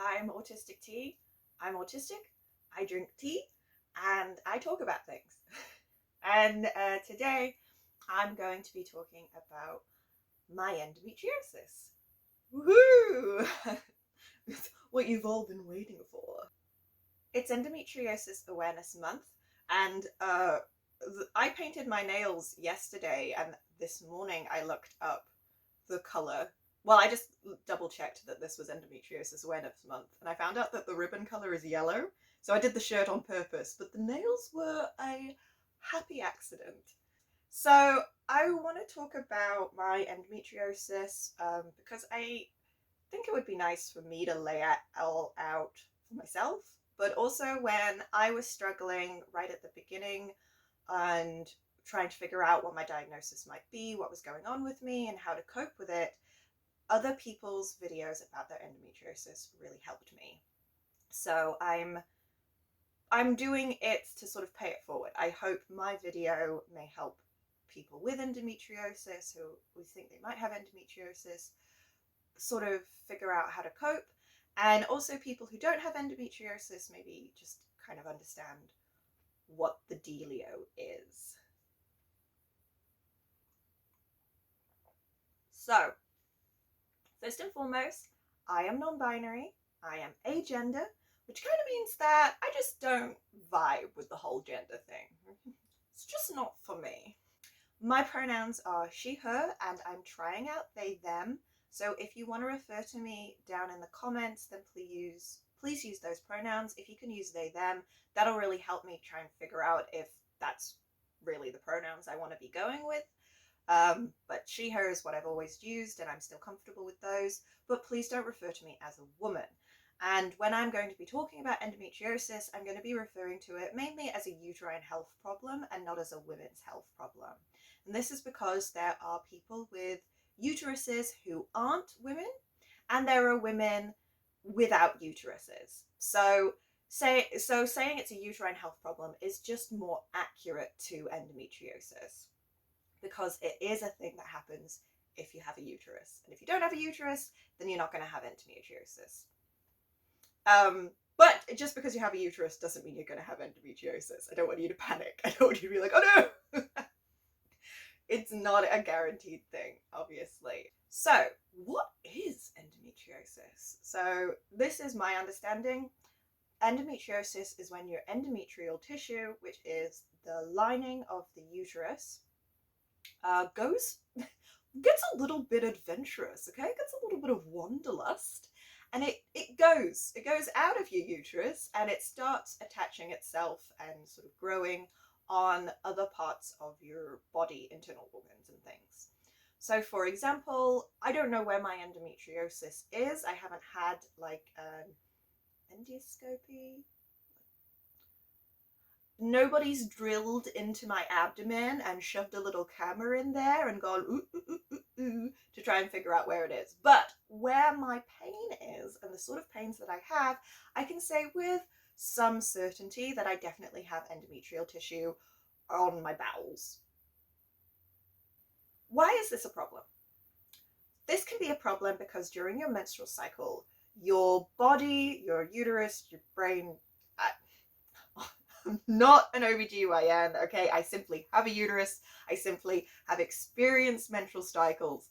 I'm Autistic Tea. I'm autistic, I drink tea, and I talk about things. And today I'm going to be talking about my endometriosis. Woohoo! What you've all been waiting for. It's Endometriosis Awareness Month, and I painted my nails yesterday, and this morning I looked up the colour. Well, I just double checked that this was Endometriosis Awareness Month, and I found out that the ribbon colour is yellow, so I did the shirt on purpose, but the nails were a happy accident. So I want to talk about my endometriosis because I think it would be nice for me to lay it all out for myself, but also when I was struggling right at the beginning and trying to figure out what my diagnosis might be, what was going on with me, and how to cope with it, other people's videos about their endometriosis really helped me. So I'm doing it to sort of pay it forward. I hope my video may help people with endometriosis who think they might have endometriosis sort of figure out how to cope, and also people who don't have endometriosis maybe just kind of understand what the dealio is. So, first and foremost, I am non-binary, I am agender, which kind of means that I just don't vibe with the whole gender thing. It's just not for me. My pronouns are she, her, and I'm trying out they, them. So if you want to refer to me down in the comments, then please use those pronouns. If you can use they, them, that'll really help me try and figure out if that's really the pronouns I want to be going with. But she, her is what I've always used, and I'm still comfortable with those. But please don't refer to me as a woman. And when I'm going to be talking about endometriosis, I'm going to be referring to it mainly as a uterine health problem and not as a women's health problem. And this is because there are people with uteruses who aren't women, and there are women without uteruses. So saying it's a uterine health problem is just more accurate to endometriosis, because it is a thing that happens if you have a uterus. And if you don't have a uterus, then you're not going to have endometriosis. But just because you have a uterus doesn't mean you're going to have endometriosis. I don't want you to panic. I don't want you to be like, oh no! It's not a guaranteed thing, obviously. So, what is endometriosis? So, this is my understanding. Endometriosis is when your endometrial tissue, which is the lining of the uterus, gets a little bit adventurous, okay? It gets a little bit of wanderlust, and it goes out of your uterus, and it starts attaching itself and sort of growing on other parts of your body, internal organs and things. So for example, I don't know where my endometriosis is. I haven't had like an endoscopy. Nobody's drilled into my abdomen and shoved a little camera in there and gone ooh, ooh, ooh, ooh, ooh, to try and figure out where it is. But where my pain is and the sort of pains that I have, I can say with some certainty that I definitely have endometrial tissue on my bowels. Why is this a problem? This can be a problem because during your menstrual cycle, your body, your uterus, your brain, I'm not an OBGYN, okay? I simply have a uterus. I simply have experienced menstrual cycles.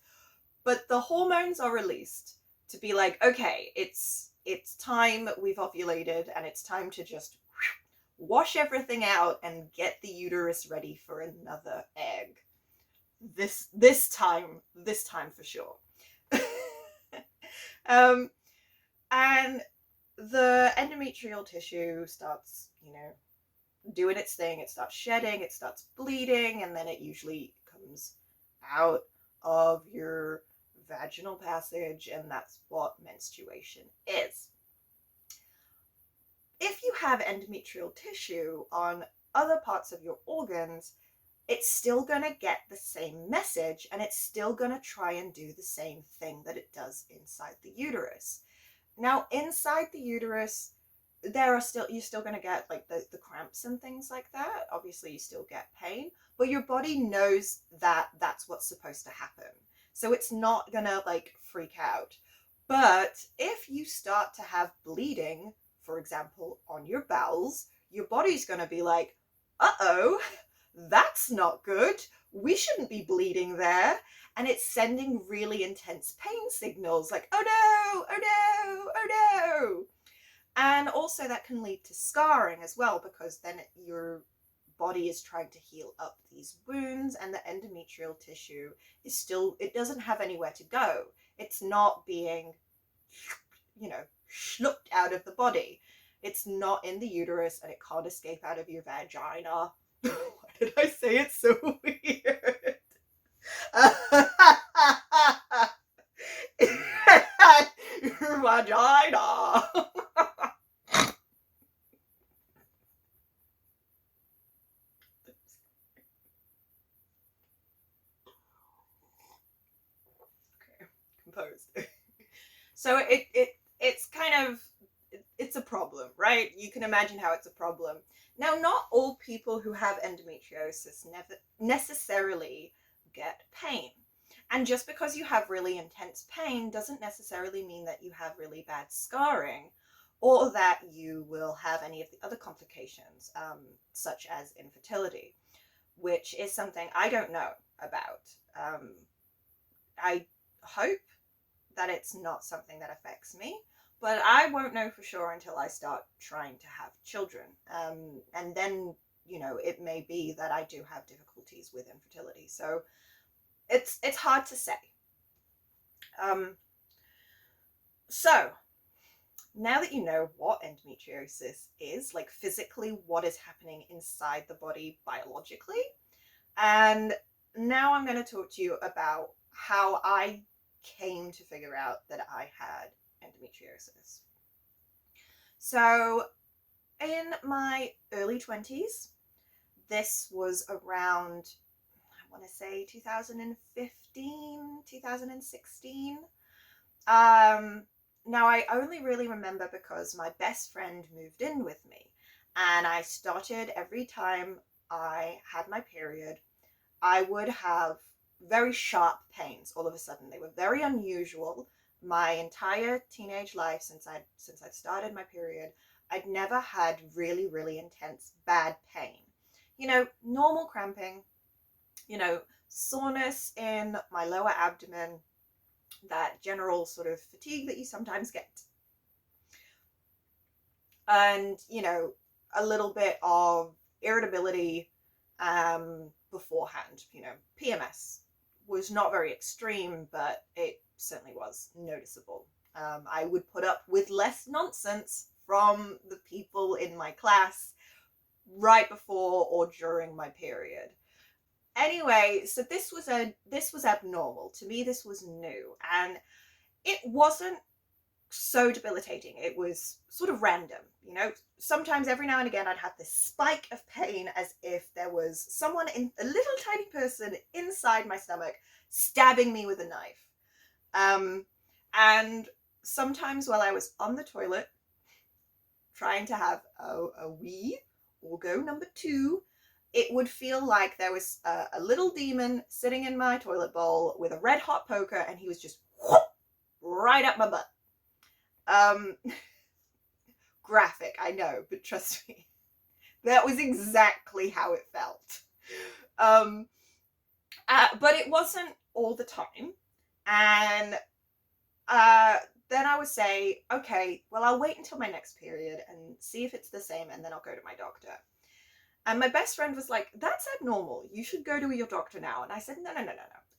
But the hormones are released to be like, okay, it's time, we've ovulated, and it's time to just wash everything out and get the uterus ready for another egg. This time for sure. And the endometrial tissue starts, doing its thing. It starts shedding, it starts bleeding, and then it usually comes out of your vaginal passage, and that's what menstruation is. If you have endometrial tissue on other parts of your organs, it's still going to get the same message, and it's still going to try and do the same thing that it does inside the uterus. Now, inside the uterus, you're still going to get like the cramps and things like that. Obviously, you still get pain, but your body knows that that's what's supposed to happen. So it's not going to like freak out. But if you start to have bleeding, for example, on your bowels, your body's going to be like, uh-oh, that's not good. We shouldn't be bleeding there. And it's sending really intense pain signals like, oh no, oh no, oh no. And also that can lead to scarring as well, because then your body is trying to heal up these wounds, and the endometrial tissue is still, it doesn't have anywhere to go. It's not being, schlucked out of the body. It's not in the uterus, and it can't escape out of your vagina. Why did I say it so weird? Your vagina. Okay, composed. So it's kind of, it's a problem, right? You can imagine how it's a problem. Now, not all people who have endometriosis never necessarily get pain. And just because you have really intense pain doesn't necessarily mean that you have really bad scarring, or that you will have any of the other complications, such as infertility, which is something I don't know about. I hope that it's not something that affects me, but I won't know for sure until I start trying to have children. And then, it may be that I do have difficulties with infertility. So it's hard to say. So now that you know what endometriosis is, like physically what is happening inside the body biologically, and now I'm going to talk to you about how I came to figure out that I had endometriosis. So in my early 20s, this was around, I want to say 2015, 2016. Now I only really remember because my best friend moved in with me, and I started, every time I had my period, I would have very sharp pains all of a sudden. They were very unusual. My entire teenage life, since I'd started my period, I'd never had really, really intense bad pain. Normal cramping, soreness in my lower abdomen, that general sort of fatigue that you sometimes get. And, a little bit of irritability beforehand. PMS was not very extreme, but it certainly was noticeable. I would put up with less nonsense from the people in my class right before or during my period. Anyway, so this was abnormal. To me, this was new, and it wasn't so debilitating. It was sort of random, Sometimes every now and again I'd have this spike of pain, as if there was someone, in a little tiny person inside my stomach, stabbing me with a knife. And sometimes while I was on the toilet trying to have a wee or go number 2, it would feel like there was a little demon sitting in my toilet bowl with a red hot poker, and he was just whoop, right up my butt. Graphic, I know, but trust me, that was exactly how it felt. But it wasn't all the time. And then I would say, okay, well, I'll wait until my next period and see if it's the same, and then I'll go to my doctor. And my best friend was like, that's abnormal. You should go to your doctor now. And I said, no.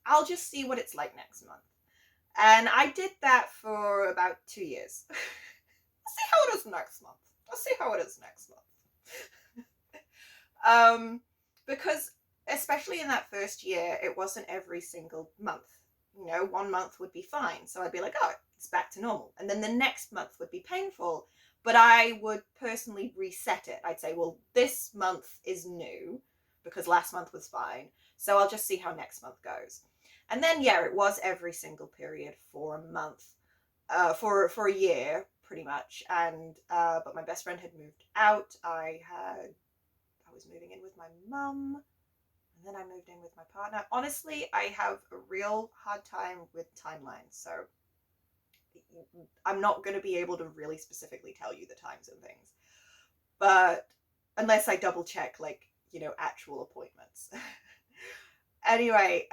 I'll just see what it's like next month. And I did that for about 2 years. I'll see how it is next month. Because especially in that first year, it wasn't every single month. 1 month would be fine. So I'd be like, oh, it's back to normal. And then the next month would be painful. But I would personally reset it. I'd say, well, this month is new because last month was fine. So I'll just see how next month goes. And then, yeah, it was every single period for a month, for a year, pretty much. And but my best friend had moved out. I was moving in with my mum, and then I moved in with my partner. Honestly, I have a real hard time with timelines. So I'm not going to be able to really specifically tell you the times and things, but unless I double check, like, you know, actual appointments. Anyway,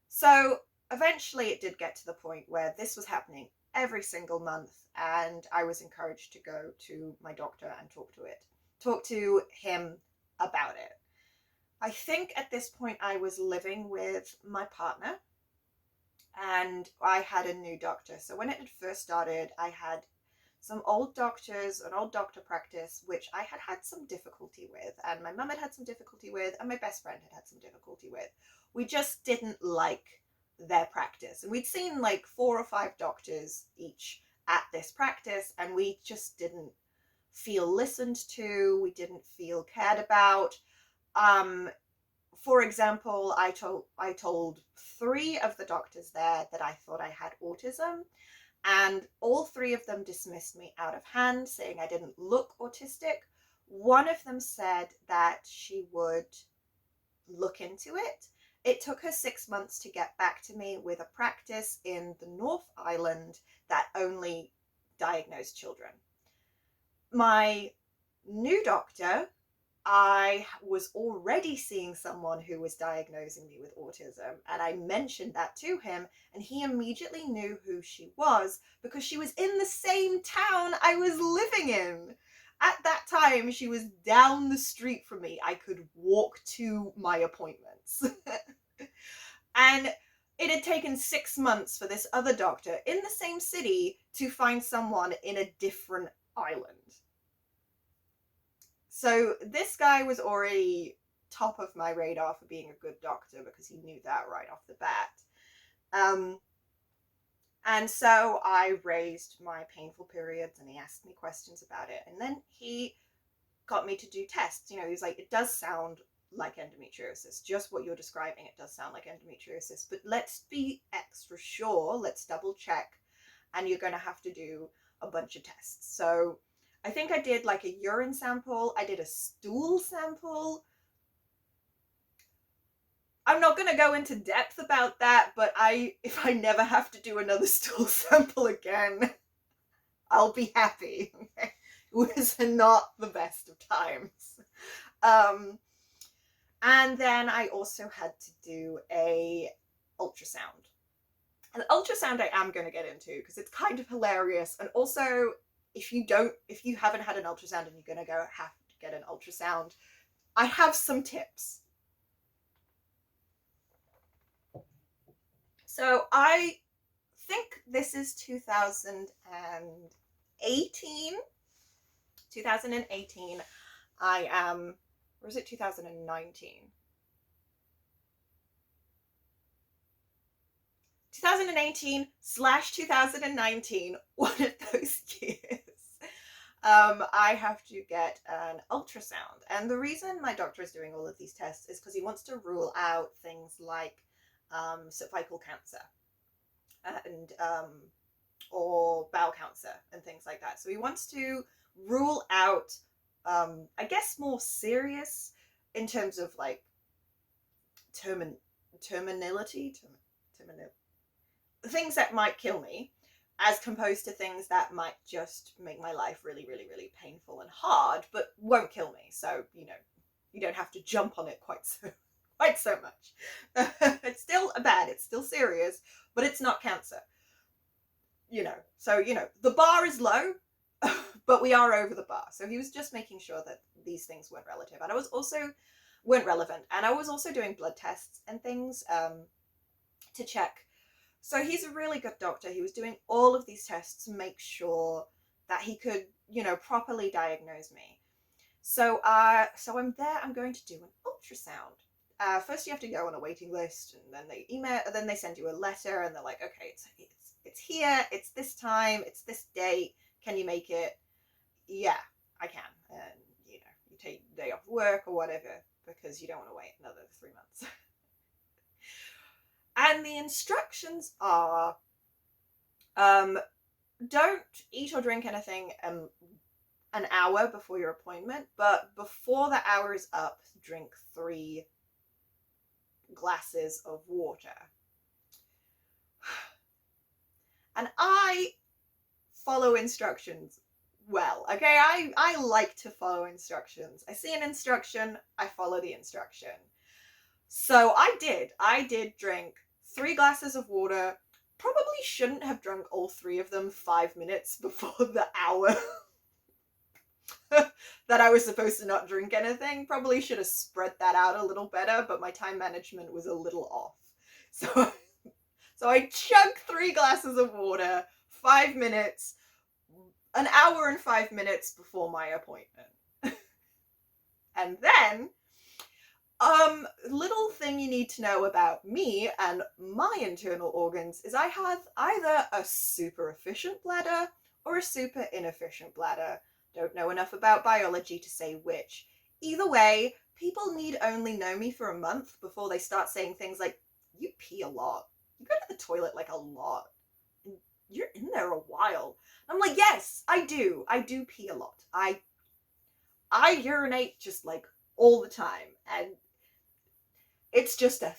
so eventually it did get to the point where this was happening every single month, and I was encouraged to go to my doctor and talk to him about it. I think at this point I was living with my partner, and I had a new doctor. So when it had first started, I had some old doctors, an old doctor practice, which I had had some difficulty with, and my mum had had some difficulty with, and my best friend had had some difficulty with. We just didn't like their practice. And we'd seen like 4 or 5 doctors each at this practice, and we just didn't feel listened to. We didn't feel cared about. For example, I told 3 of the doctors there that I thought I had autism, and all 3 of them dismissed me out of hand, saying I didn't look autistic. One of them said that she would look into it. It took her 6 months to get back to me with a practice in the North Island that only diagnosed children. My new doctor, I was already seeing someone who was diagnosing me with autism, and I mentioned that to him, and he immediately knew who she was because she was in the same town I was living in. At that time, she was down the street from me. I could walk to my appointments. And it had taken 6 months for this other doctor in the same city to find someone in a different island. So this guy was already top of my radar for being a good doctor because he knew that right off the bat. And so I raised my painful periods, and he asked me questions about it. And then he got me to do tests. You know, he was like, it does sound like endometriosis. Just what you're describing, it does sound like endometriosis. But let's be extra sure. Let's double check. And you're going to have to do a bunch of tests. So I think I did like a urine sample. I did a stool sample. I'm not going to go into depth about that, but if I never have to do another stool sample again, I'll be happy. It was not the best of times. And then I also had to do a ultrasound. And ultrasound I am going to get into because it's kind of hilarious. And also, if you haven't had an ultrasound and you're going to have to get an ultrasound, I have some tips. So I think this is 2018. 2018. I am, or is it 2019? 2018/2019, one of those years. I have to get an ultrasound. And the reason my doctor is doing all of these tests is because he wants to rule out things like cervical cancer and or bowel cancer and things like that. So he wants to rule out, I guess, more serious in terms of like terminality, things that might kill me, as composed to things that might just make my life really, really, really painful and hard, but won't kill me. So, you know, you don't have to jump on it quite so much. It's still bad, it's still serious, but it's not cancer. You know, so, you know, the bar is low, but we are over the bar. So he was just making sure that these things weren't relevant. And I was also doing blood tests and things to check. So he's a really good doctor. He was doing all of these tests to make sure that he could, you know, properly diagnose me. So I'm there. I'm going to do an ultrasound. First you have to go on a waiting list, and then they send you a letter, and they're like, okay, it's here, it's this time, it's this date. Can you make it? Yeah, I can. And you know, you take a day off work or whatever because you don't want to wait another 3 months. And the instructions are, don't eat or drink anything an hour before your appointment, but before the hour is up, drink 3 glasses of water. And I follow instructions well, okay? I like to follow instructions. I see an instruction, I follow the instruction. So I did drink 3 glasses of water. Probably shouldn't have drunk all 3 of them 5 minutes before the hour that I was supposed to not drink anything. Probably should have spread that out a little better, but my time management was a little off. So I chugged 3 glasses of water, 5 minutes, an hour and 5 minutes before my appointment. And then, little thing you need to know about me and my internal organs is I have either a super efficient bladder or a super inefficient bladder. Don't know enough about biology to say which. Either way, people need only know me for a month before they start saying things like, you pee a lot. You go to the toilet like a lot. And you're in there a while. I'm like, yes, I do. I do pee a lot. I urinate just like all the time. And it's just a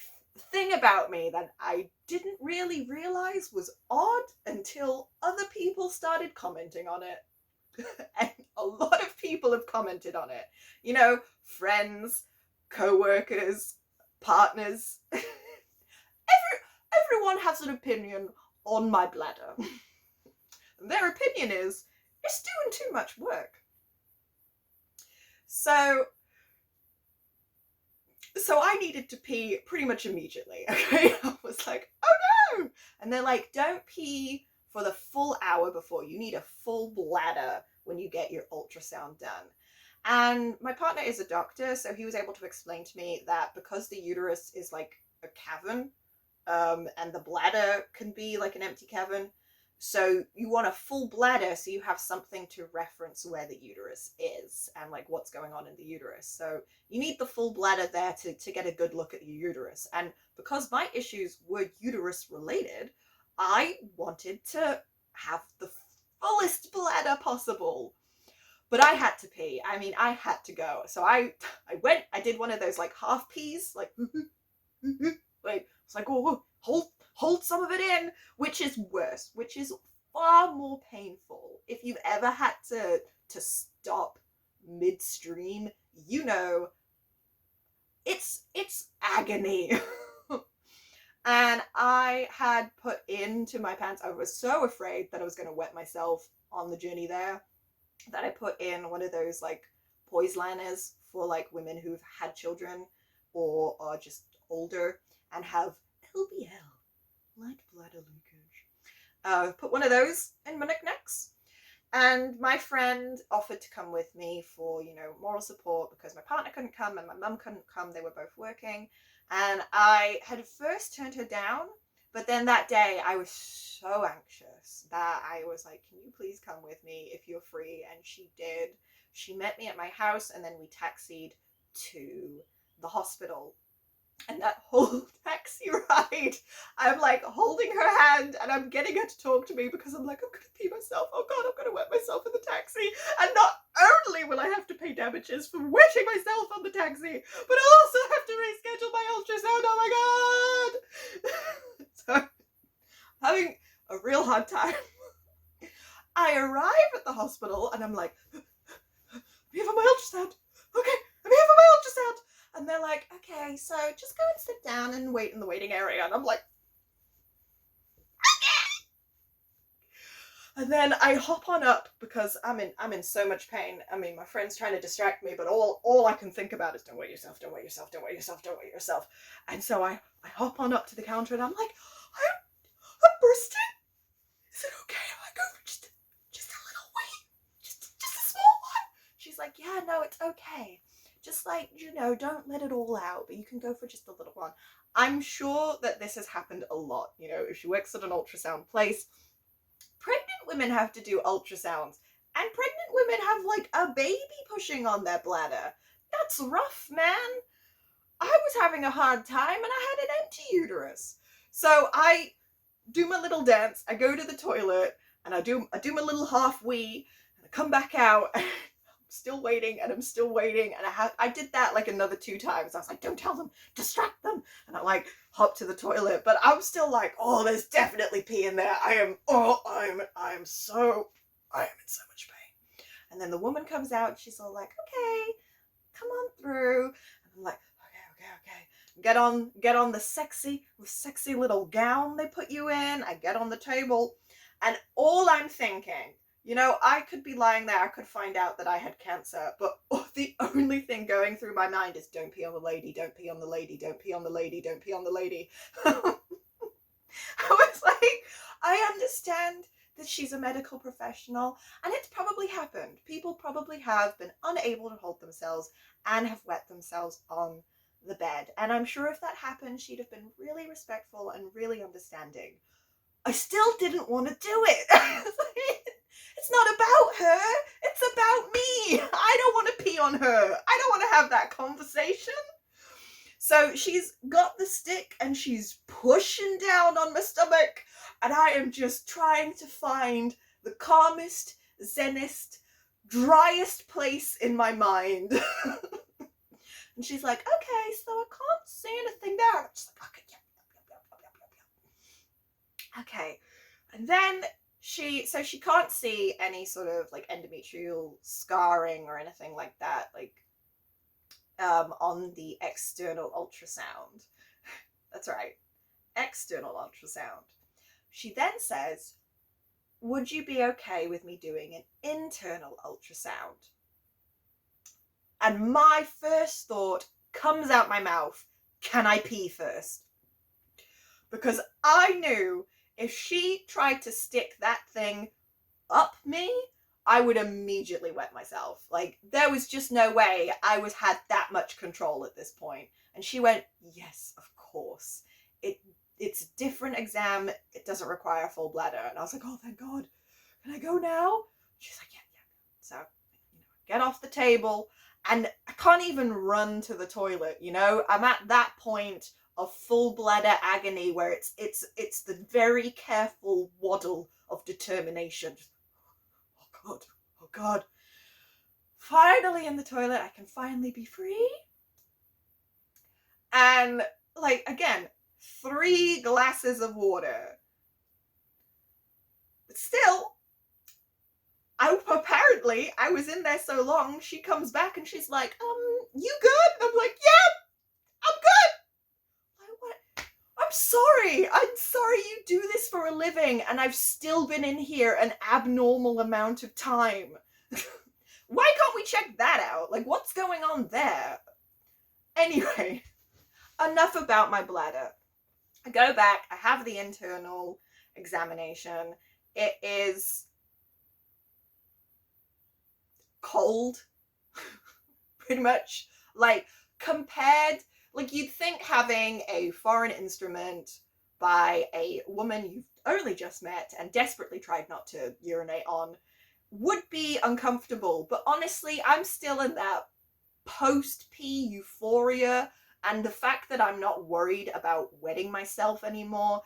thing about me that I didn't really realize was odd until other people started commenting on it. And a lot of people have commented on it. You know, friends, co-workers, partners. Everyone has an opinion on my bladder. Their opinion is, it's doing too much work. So I needed to pee pretty much immediately, okay? I was like, oh no! And they're like, don't pee for the full hour before. You need a full bladder when you get your ultrasound done. And my partner is a doctor, so he was able to explain to me that because the uterus is like a cavern, and the bladder can be like an empty cavern, so you want a full bladder so you have something to reference where the uterus is and like what's going on in the uterus. So you need the full bladder there to get a good look at your uterus. And because my issues were uterus related, I wanted to have the fullest bladder possible. But I had to pee. I mean, I had to go. So I went, I did one of those like half pees, like, like, it's like, oh, hold some of it in, which is worse, which is far more painful. If you've ever had to stop midstream, you know, it's agony. And I had put into my pants, I was so afraid that I was going to wet myself on the journey there, that I put in one of those like poise liners for like women who've had children or are just older and have LBL, light bladder leakage. Put one of those in my knickknacks. And my friend offered to come with me for, you know, moral support because my partner couldn't come and my mum couldn't come. They were both working. And I had first turned her down, but then that day I was so anxious that I was like, can you please come with me if you're free? And she did. She met me at my house and then we taxied to the hospital. And that whole taxi ride, I'm like holding her hand and I'm getting her to talk to me because I'm like, I'm going to pee myself. Oh God, I'm going to wet myself in the taxi. And not only will I have to pay damages for wetting myself on the taxi, but I'll also have to reschedule my ultrasound. Oh my God. So, having a real hard time. I arrive at the hospital and I'm like, I'm here for my ultrasound. Okay, I'm here for my ultrasound. And they're like, okay, so just go and sit down and wait in the waiting area. And I'm like, okay. And then I hop on up because I'm in so much pain. I mean, my friend's trying to distract me, but all I can think about is don't wet yourself, don't wet yourself, don't wet yourself, don't wet yourself. And so I hop on up to the counter and I'm like, I'm bursting. Is it okay if I go for just a little wee? Just a small one? She's like, yeah, no, it's okay. Just like, you know, don't let it all out, but you can go for just a little one. I'm sure that this has happened a lot. You know, if she works at an ultrasound place, pregnant women have to do ultrasounds, and pregnant women have like a baby pushing on their bladder. That's rough, man. I was having a hard time and I had an empty uterus. So I do my little dance, I go to the toilet and I do my little half wee and I come back out and still waiting, and I'm still waiting, and I did that like another 2 times. I was like, don't tell them, distract them, and I like hop to the toilet, but I'm still like, oh, there's definitely pee in there. I am in so much pain. And then the woman comes out, and she's all like, okay, come on through. And I'm like, okay. Get on the sexy little gown they put you in. I get on the table, and all I'm thinking, you know, I could be lying there, I could find out that I had cancer, but the only thing going through my mind is, don't pee on the lady, don't pee on the lady, don't pee on the lady, don't pee on the lady. I was like, I understand that she's a medical professional, and it's probably happened. People probably have been unable to hold themselves and have wet themselves on the bed. And I'm sure if that happened, she'd have been really respectful and really understanding. I still didn't want to do it. It's not about her. It's about me. I don't want to pee on her. I don't want to have that conversation. So she's got the stick and she's pushing down on my stomach, and I am just trying to find the calmest, zenest, driest place in my mind. And she's like, okay, so I can't see anything there. I'm just like, okay, yeah. Okay. And then she can't see any sort of like endometrial scarring or anything like that, like on the external ultrasound. That's right, external ultrasound. She then says, would you be okay with me doing an internal ultrasound? And my first thought comes out my mouth, can I pee first? Because I knew if she tried to stick that thing up me, I would immediately wet myself. Like, there was just no way I had that much control at this point. And she went, yes, of course. It's a different exam. It doesn't require a full bladder. And I was like, oh, thank God. Can I go now? She's like, yeah. So, you know, get off the table. And I can't even run to the toilet, you know? I'm at that point of full bladder agony where it's the very careful waddle of determination. Just, oh God. Finally in the toilet, I can finally be free. And like, again, 3 glasses of water. But still, apparently I was in there so long, she comes back and she's like, you good? And I'm like, yeah, I'm good. I'm sorry you do this for a living and I've still been in here an abnormal amount of time. Why can't we check that out? Like, what's going on there? Anyway, enough about my bladder. I go back, I have the internal examination. It is cold, pretty much. Like, compared, like, you'd think having a foreign instrument by a woman you've only just met and desperately tried not to urinate on would be uncomfortable, but honestly, I'm still in that post-pee euphoria, and the fact that I'm not worried about wetting myself anymore,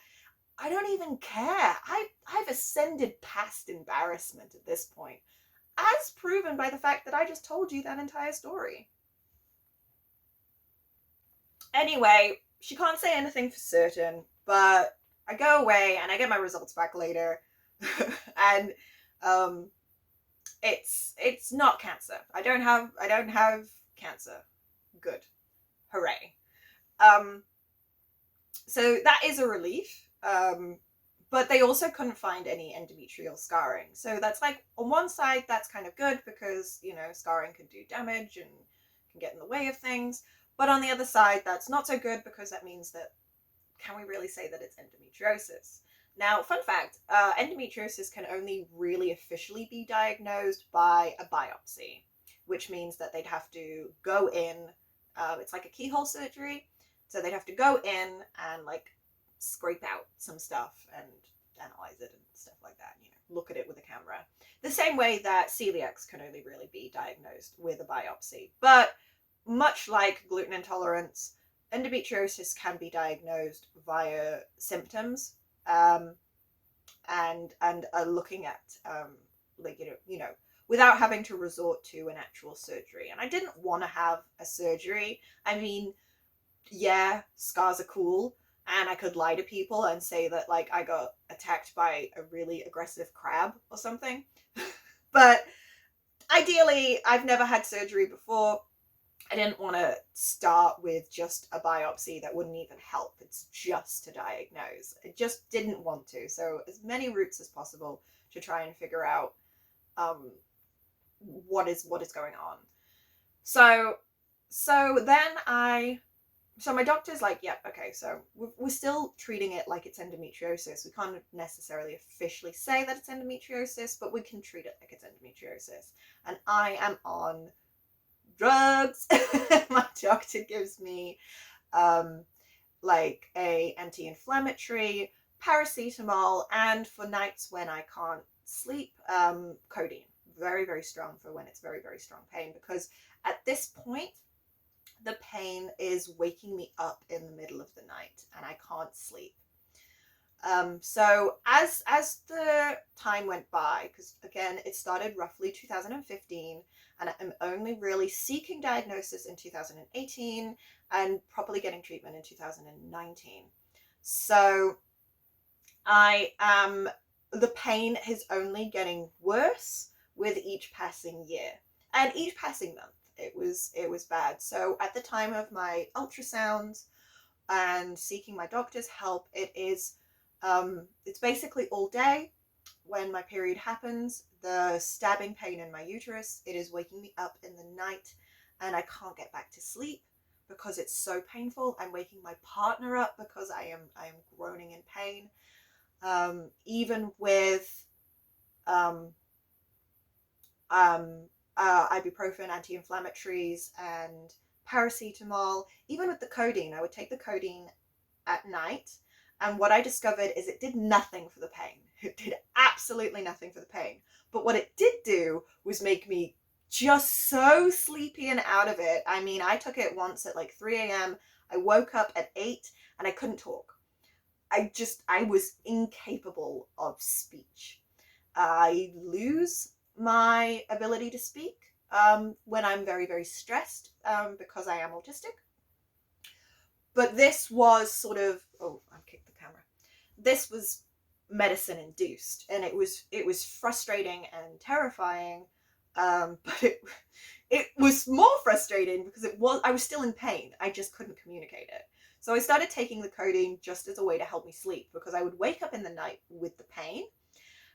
I don't even care. I've ascended past embarrassment at this point, as proven by the fact that I just told you that entire story. Anyway, she can't say anything for certain, but I go away and I get my results back later. And it's not cancer. I don't have cancer. Good. Hooray. So that is a relief. But they also couldn't find any endometrial scarring. So that's like, on one side, that's kind of good because, you know, scarring can do damage and can get in the way of things. But on the other side, that's not so good because that means that, can we really say that it's endometriosis? Now, fun fact, endometriosis can only really officially be diagnosed by a biopsy, which means that they'd have to go in, it's like a keyhole surgery, so they'd have to go in and like scrape out some stuff and analyze it and stuff like that, you know, look at it with a camera. The same way that celiacs can only really be diagnosed with a biopsy. But much like gluten intolerance, endometriosis can be diagnosed via symptoms, and looking at like, you know, without having to resort to an actual surgery. And I didn't want to have a surgery. I mean, yeah, scars are cool, and I could lie to people and say that like I got attacked by a really aggressive crab or something. But ideally, I've never had surgery before. I didn't want to start with just a biopsy that wouldn't even help. It's just to diagnose. I just didn't want to. So as many routes as possible to try and figure out what is going on. So my doctor's like, yep, okay, so we're still treating it like it's endometriosis. We can't necessarily officially say that it's endometriosis, but we can treat it like it's endometriosis. And I am on drugs. My doctor gives me like a anti-inflammatory, paracetamol, and for nights when I can't sleep, codeine. Very, very strong for when it's very, very strong pain, because at this point the pain is waking me up in the middle of the night and I can't sleep. So as the time went by, because again, it started roughly 2015, and I'm only really seeking diagnosis in 2018 and properly getting treatment in 2019. So the pain is only getting worse with each passing year and each passing month. It was bad. So at the time of my ultrasound and seeking my doctor's help, it's basically all day. When my period happens, the stabbing pain in my uterus, it is waking me up in the night, and I can't get back to sleep because it's so painful. I'm waking my partner up because I am groaning in pain. Even with ibuprofen, anti-inflammatories, and paracetamol, even with the codeine, I would take the codeine at night, and what I discovered is it did nothing for the pain. It did absolutely nothing for the pain. But what it did do was make me just so sleepy and out of it. I mean, I took it once at like 3 a.m. I woke up at 8 and I couldn't talk. I was incapable of speech. I lose my ability to speak when I'm very, very stressed because I am autistic. But this was sort of, I kicked the camera. This was medicine induced, and it was frustrating and terrifying. But it was more frustrating because I was still in pain. I just couldn't communicate it. So I started taking the codeine just as a way to help me sleep, because I would wake up in the night with the pain,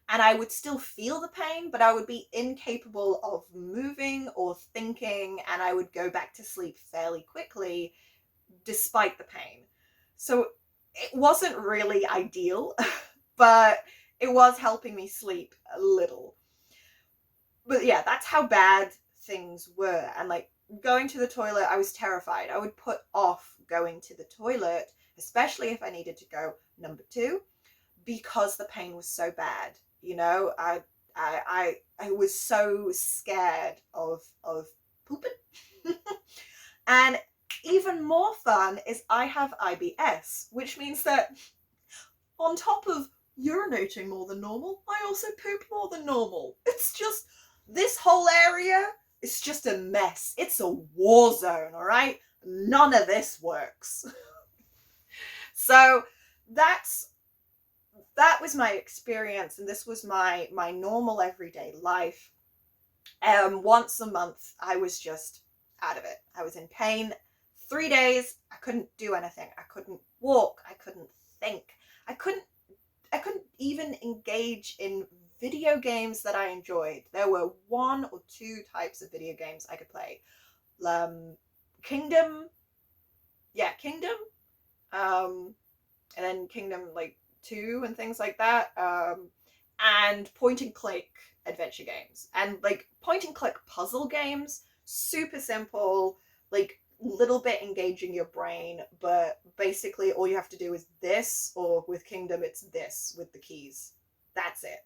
and I would still feel the pain, but I would be incapable of moving or thinking, and I would go back to sleep fairly quickly despite the pain. So it wasn't really ideal, but it was helping me sleep a little. But yeah, that's how bad things were. And like going to the toilet, I was terrified. I would put off going to the toilet, especially if I needed to go number 2, because the pain was so bad. You know, I was so scared of pooping. And even more fun is I have IBS, which means that on top of urinating more than normal, I also poop more than normal. It's just, this whole area is just a mess. It's a war zone, all right? None of this works. So that was my experience, and this was my normal everyday life. Once a month, I was just out of it. I was in pain. 3 days, I couldn't do anything. I couldn't walk. I couldn't think. I couldn't even engage in video games that I enjoyed. There were 1 or 2 types of video games I could play. Kingdom. And then Kingdom like 2 and things like that. And point and click adventure games. And like point and click puzzle games. Super simple, like little bit engaging your brain, but basically all you have to do is this, or with Kingdom it's this with the keys. That's it.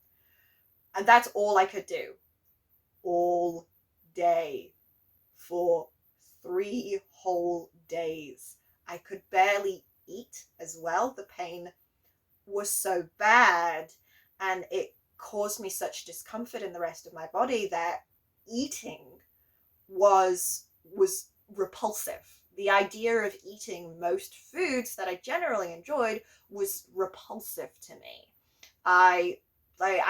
And that's all I could do all day for 3 whole days. I could barely eat as well. The pain was so bad, and it caused me such discomfort in the rest of my body that eating was repulsive. The idea of eating most foods that I generally enjoyed was repulsive to me. I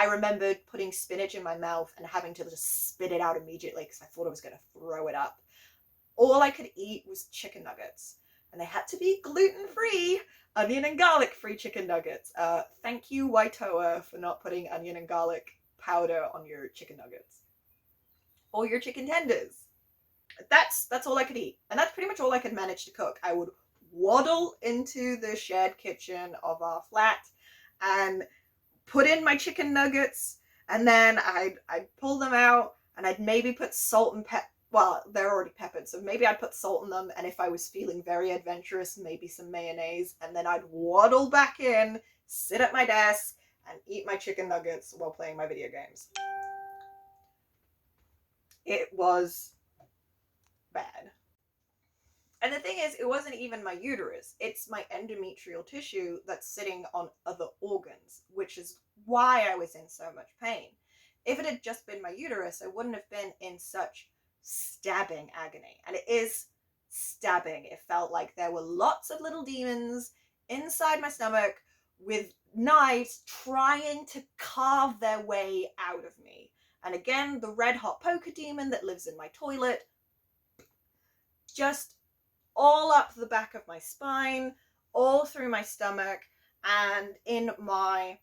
remembered putting spinach in my mouth and having to just spit it out immediately because I thought I was going to throw it up. All I could eat was chicken nuggets, and they had to be gluten-free, onion and garlic-free chicken nuggets. Thank you, Waitoa, for not putting onion and garlic powder on your chicken nuggets or your chicken tenders. That's all I could eat, and that's pretty much all I could manage to cook. I would waddle into the shared kitchen of our flat and put in my chicken nuggets, and then I'd pull them out, and I'd maybe put salt and pepper. Well, they're already peppered, so maybe I'd put salt in them, and if I was feeling very adventurous, maybe some mayonnaise, and then I'd waddle back in, sit at my desk, and eat my chicken nuggets while playing my video games. It was bad. And the thing is, it wasn't even my uterus. It's my endometrial tissue that's sitting on other organs, which is why I was in so much pain. If it had just been my uterus, I wouldn't have been in such stabbing agony. And it is stabbing. It felt like there were lots of little demons inside my stomach with knives trying to carve their way out of me. And again, the red hot poker demon that lives in my toilet, just all up the back of my spine, all through my stomach, and in my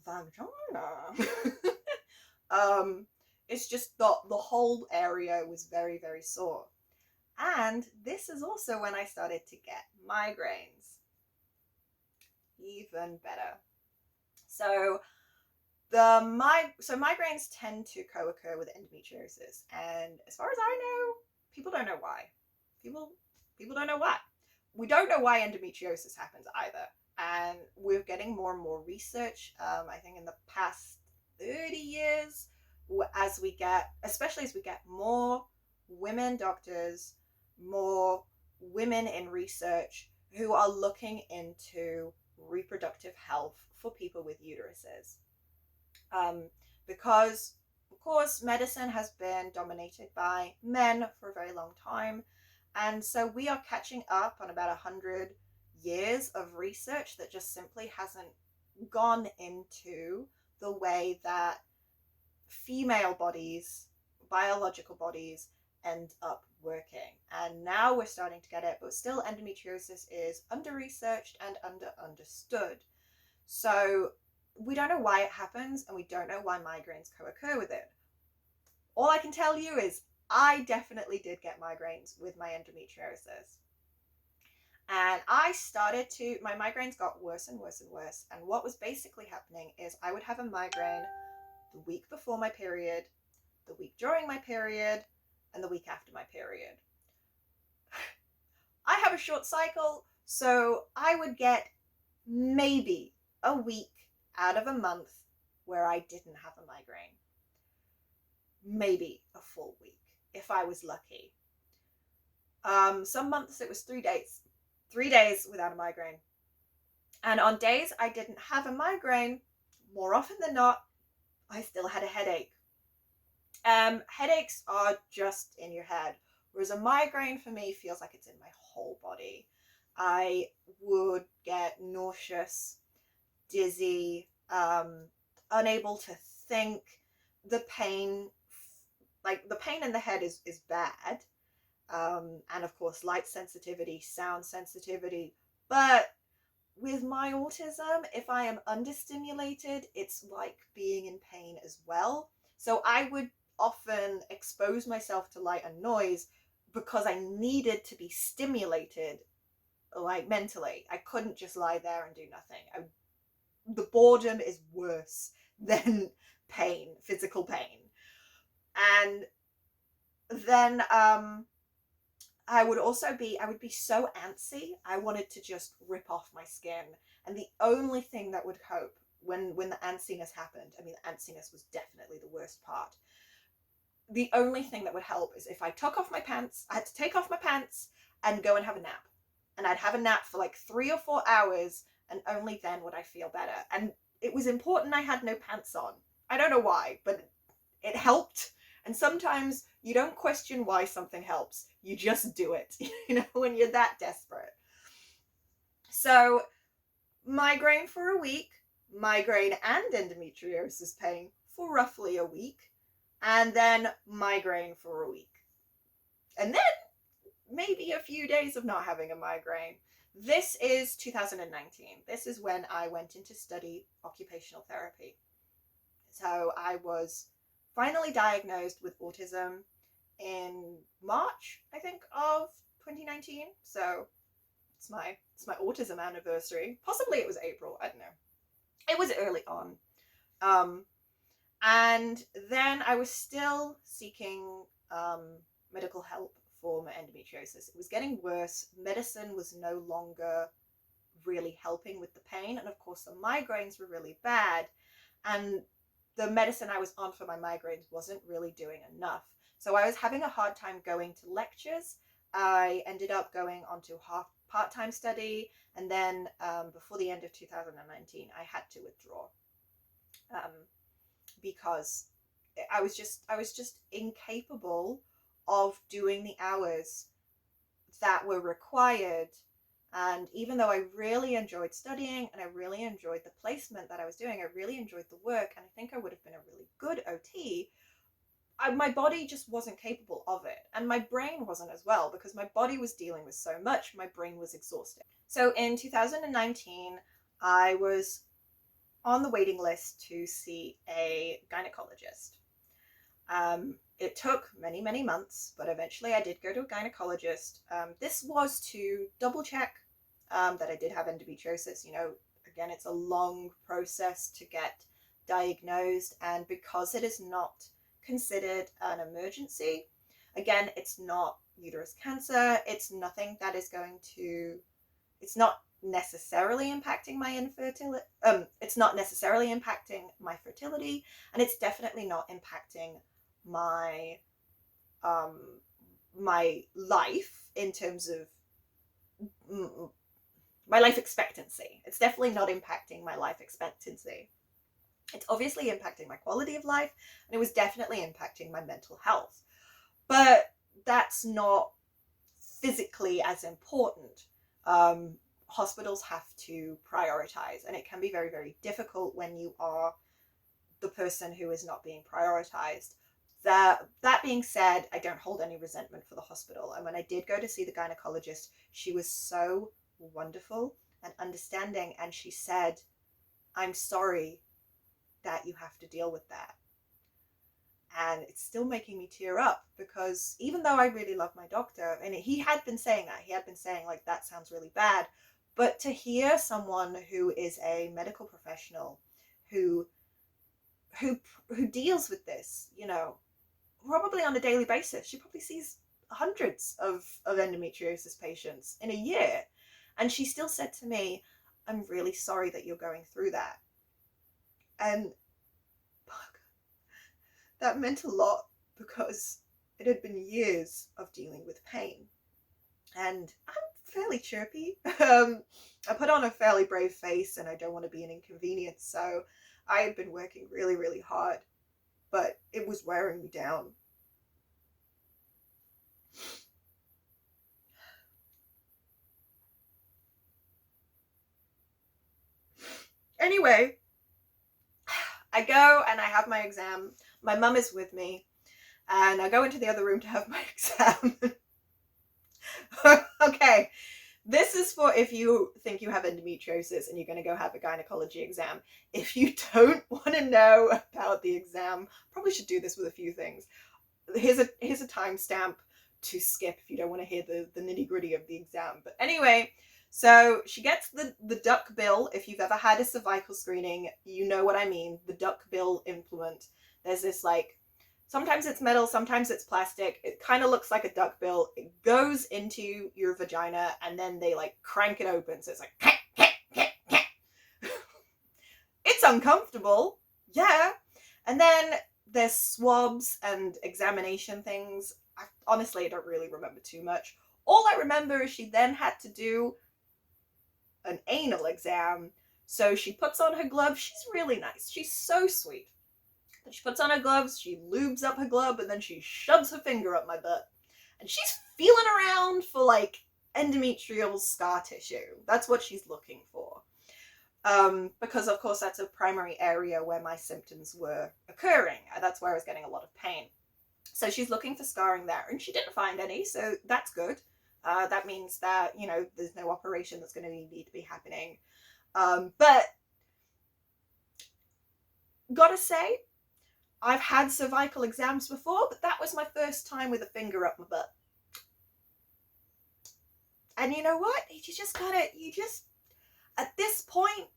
vagina. It's just the whole area was very, very sore. And this is also when I started to get migraines. Even better. So migraines tend to co-occur with endometriosis, and as far as I know, people don't know why. People don't know why. We don't know why endometriosis happens either, and we're getting more and more research. I think in the past 30 years, especially as we get more women doctors, more women in research who are looking into reproductive health for people with uteruses. Because, of course, medicine has been dominated by men for a very long time. And so we are catching up on about 100 years of research that just simply hasn't gone into the way that female bodies, biological bodies, end up working. And now we're starting to get it, but still endometriosis is under-researched and understood. So we don't know why it happens, and we don't know why migraines co-occur with it. All I can tell you is I definitely did get migraines with my endometriosis. And my migraines got worse and worse and worse. And what was basically happening is I would have a migraine the week before my period, the week during my period, and the week after my period. I have a short cycle, so I would get maybe a week out of a month where I didn't have a migraine. Maybe a full week, if I was lucky. Some months it was 3 days. 3 days without a migraine. And on days I didn't have a migraine, more often than not, I still had a headache. Headaches are just in your head, whereas a migraine for me feels like it's in my whole body. I would get nauseous, dizzy, unable to think. The pain in the head is bad. And of course, light sensitivity, sound sensitivity. But with my autism, if I am understimulated, it's like being in pain as well. So I would often expose myself to light and noise because I needed to be stimulated, like mentally. I couldn't just lie there and do nothing. The boredom is worse than pain, physical pain. And then I would be so antsy. I wanted to just rip off my skin. And the only thing that would cope when the antsiness happened, I mean, the antsiness was definitely the worst part. The only thing that would help is if I took off my pants. I had to take off my pants and go and have a nap. And I'd have a nap for like 3 or 4 hours, and only then would I feel better. And it was important I had no pants on. I don't know why, but it helped. And sometimes you don't question why something helps. You just do it, when you're that desperate. So migraine for a week, migraine and endometriosis pain for roughly a week, and then migraine for a week. And then maybe a few days of not having a migraine. This is 2019. This is when I went in to study occupational therapy. So I was finally diagnosed with autism in March, I think, of 2019. So it's my autism anniversary. Possibly it was April, I don't know. It was early on. And then I was still seeking medical help for my endometriosis. It was getting worse. Medicine was no longer really helping with the pain. And of course, the migraines were really bad. And the medicine I was on for my migraines wasn't really doing enough. So I was having a hard time going to lectures. I ended up going on to part-time study. And then before the end of 2019, I had to withdraw because I was just incapable of doing the hours that were required. And even though I really enjoyed studying and I really enjoyed the placement that I was doing, I really enjoyed the work, and I think I would have been a really good OT, my body just wasn't capable of it. And my brain wasn't as well, because my body was dealing with so much, my brain was exhausted. So in 2019, I was on the waiting list to see a gynecologist. It took many, many months, but eventually I did go to a gynecologist. This was to double check that I did have endometriosis. Again, it's a long process to get diagnosed, and because it is not considered an emergency, again, it's not uterus cancer. It's nothing that is going to, it's not necessarily impacting my infertility. It's not necessarily impacting my fertility, and it's definitely not impacting my my life in terms of my life expectancy. It's definitely not impacting my life expectancy. It's obviously impacting my quality of life, and it was definitely impacting my mental health. But that's not physically as important. Hospitals have to prioritize, and it can be very, very difficult when you are the person who is not being prioritized. That being said, I don't hold any resentment for the hospital. And when I did go to see the gynecologist, she was so wonderful and understanding, and she said, "I'm sorry that you have to deal with that." And it's still making me tear up, because even though I really love my doctor, and he had been saying like, that sounds really bad, but to hear someone who is a medical professional who deals with this, probably on a daily basis, she probably sees hundreds of endometriosis patients in a year, and she still said to me, "I'm really sorry that you're going through that." And that meant a lot, because it had been years of dealing with pain. And I'm fairly chirpy. I put on a fairly brave face, and I don't want to be an inconvenience, so I had been working really, really hard, but it was wearing me down. Anyway, I go and I have my exam. My mum is with me, and I go into the other room to have my exam. Okay, this is for if you think you have endometriosis and you're going to go have a gynecology exam. If you don't want to know about the exam, probably should do this with a few things. Here's a timestamp to skip if you don't want to hear the nitty-gritty of the exam. But anyway, so she gets the duck bill. If you've ever had a cervical screening, you know what I mean. The duck bill implant. There's this, like, sometimes it's metal, sometimes it's plastic. It kind of looks like a duck bill. It goes into your vagina, and then they like crank it open. So it's like, it's uncomfortable. Yeah. And then there's swabs and examination things. Honestly, I don't really remember too much. All I remember is she then had to do an anal exam So she puts on her gloves. She's really nice. She's so sweet. But she puts on her gloves, she lubes up her glove, and then she shoves her finger up my butt. And she's feeling around for like endometrial scar tissue. That's what she's looking for. Because of course that's a primary area where my symptoms were occurring. That's where I was getting a lot of pain. So she's looking for scarring there, and she didn't find any, so that's good. That means that, you know, there's no operation that's going to need to be happening. But gotta say, I've had cervical exams before, but that was my first time with a finger up my butt. And you know what? At this point,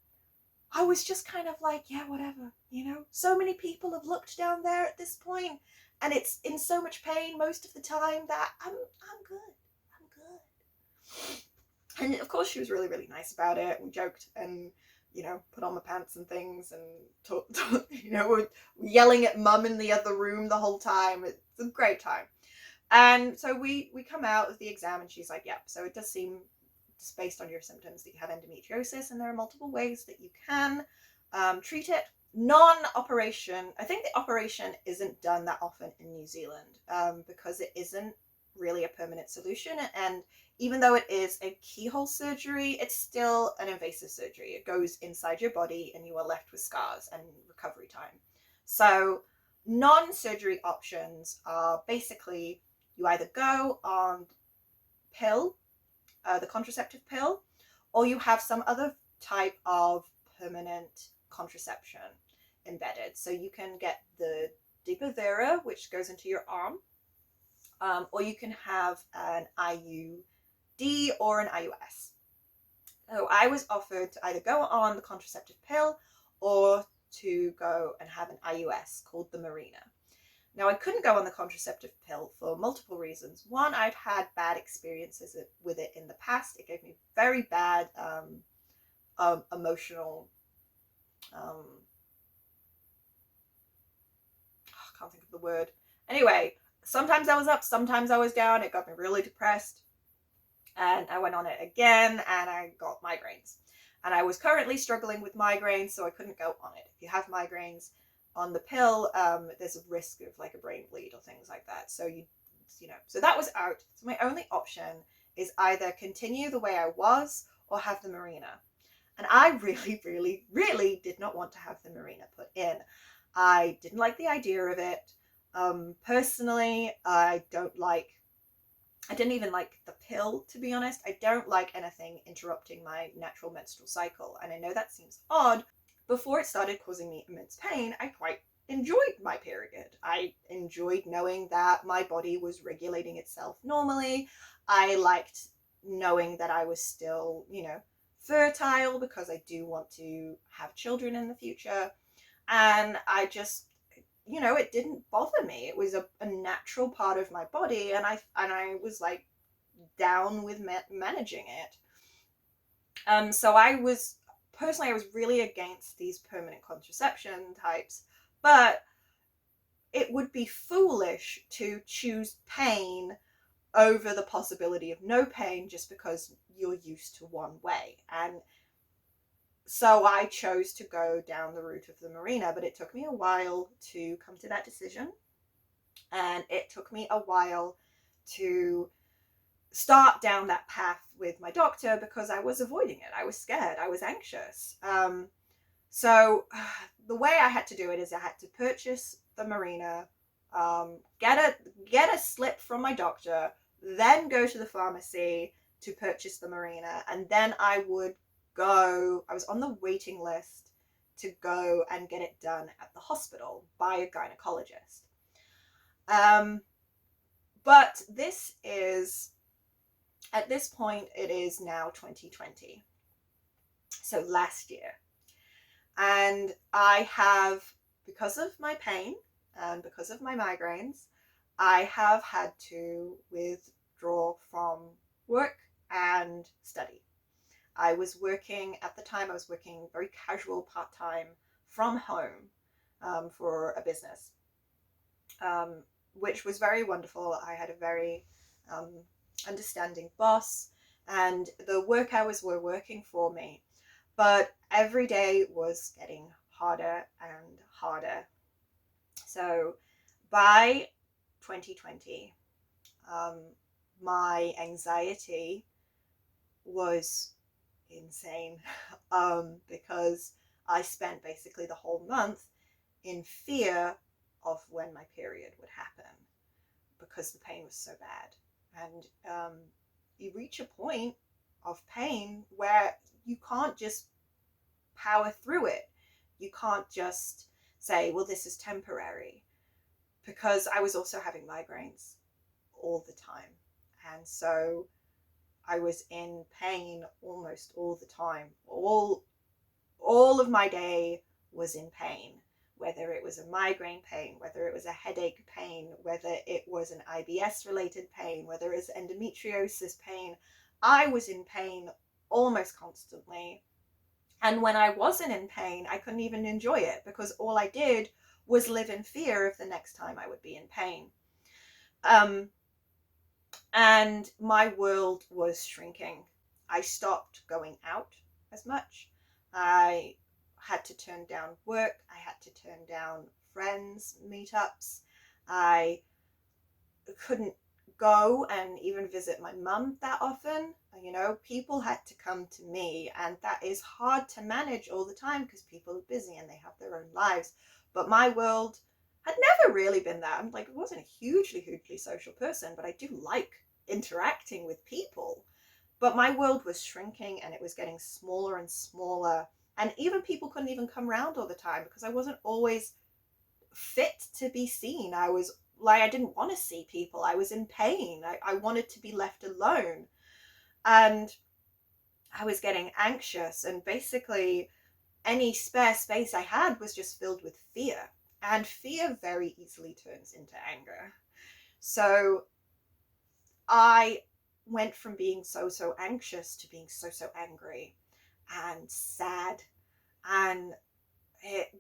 I was just kind of like, yeah, whatever, you know? So many people have looked down there at this point, and it's in so much pain most of the time that I'm good. I'm good. And of course she was really, really nice about it. We joked and, you know, put on my pants and things and you know, we're yelling at mum in the other room the whole time. It's a great time. And so we come out of the exam and she's like, yeah, so it does seem, just based on your symptoms, that you have endometriosis, and there are multiple ways that you can treat it. Non-operation, I think the operation isn't done that often in New Zealand because it isn't really a permanent solution, and even though it is a keyhole surgery, it's still an invasive surgery. It goes inside your body and you are left with scars and recovery time. So non-surgery options are basically you either go on pill, the contraceptive pill, or you have some other type of permanent contraception embedded. So you can get the Depo-Provera, which goes into your arm, or you can have an IUD or an IUS. So I was offered to either go on the contraceptive pill or to go and have an IUS called the Mirena. Now, I couldn't go on the contraceptive pill for multiple reasons. One, I've had bad experiences with it in the past. It gave me very bad emotional, I can't think of the word. Anyway, sometimes I was up, sometimes I was down. It got me really depressed. And I went on it again and I got migraines. And I was currently struggling with migraines, so I couldn't go on it. If you have migraines on the pill, there's a risk of like a brain bleed or things like that. So so that was out. So my only option is either continue the way I was or have the Mirena. And I really, really, really did not want to have the Mirena put in. I didn't like the idea of it. Personally, I didn't even like the pill, to be honest. I don't like anything interrupting my natural menstrual cycle. And I know that seems odd. Before it started causing me immense pain, I quite enjoyed my period. I enjoyed knowing that my body was regulating itself normally. I liked knowing that I was still, fertile, because I do want to have children in the future. And I just, it didn't bother me. It was a natural part of my body, and I was like down with managing it. So I was really against these permanent contraception types, but it would be foolish to choose pain over the possibility of no pain just because you're used to one way. And so I chose to go down the route of the Mirena, but it took me a while to come to that decision. And it took me a while to start down that path with my doctor because I was avoiding it. I was scared. I was anxious. So the way I had to do it is I had to purchase the Mirena, get a slip from my doctor, then go to the pharmacy to purchase the Mirena, and then I was on the waiting list to go and get it done at the hospital by a gynecologist. But at this point, it is now 2020. So last year. And I have, because of my pain and because of my migraines, I have had to withdraw from work and study. At the time I was working very casual part-time from home for a business, which was very wonderful. I had a very understanding boss, and the work hours were working for me. But every day was getting harder and harder. So by 2020, my anxiety was insane, because I spent basically the whole month in fear of when my period would happen, because the pain was so bad. And you reach a point of pain where you can't just power through it. You can't just say, well, this is temporary, because I was also having migraines all the time. And so I was in pain almost all the time. All of my day was in pain, whether it was a migraine pain, whether it was a headache pain, whether it was an IBS related pain, whether it was endometriosis pain. I was in pain almost constantly. And when I wasn't in pain, I couldn't even enjoy it, because all I did was live in fear of the next time I would be in pain. And my world was shrinking. I stopped going out as much. I had to turn down work. I had to turn down friends, meetups. I couldn't go and even visit my mum that often. You know, people had to come to me, and that is hard to manage all the time because people are busy and they have their own lives. But my world had never really been that. I'm like, I wasn't a hugely social person, but I do like interacting with people. But my world was shrinking, and it was getting smaller and smaller. And even people couldn't even come around all the time, because I wasn't always fit to be seen. I was like, I didn't want to see people. I was in pain. I wanted to be left alone. And I was getting anxious, and basically any spare space I had was just filled with fear. And fear very easily turns into anger. So I went from being so anxious to being so angry and sad. And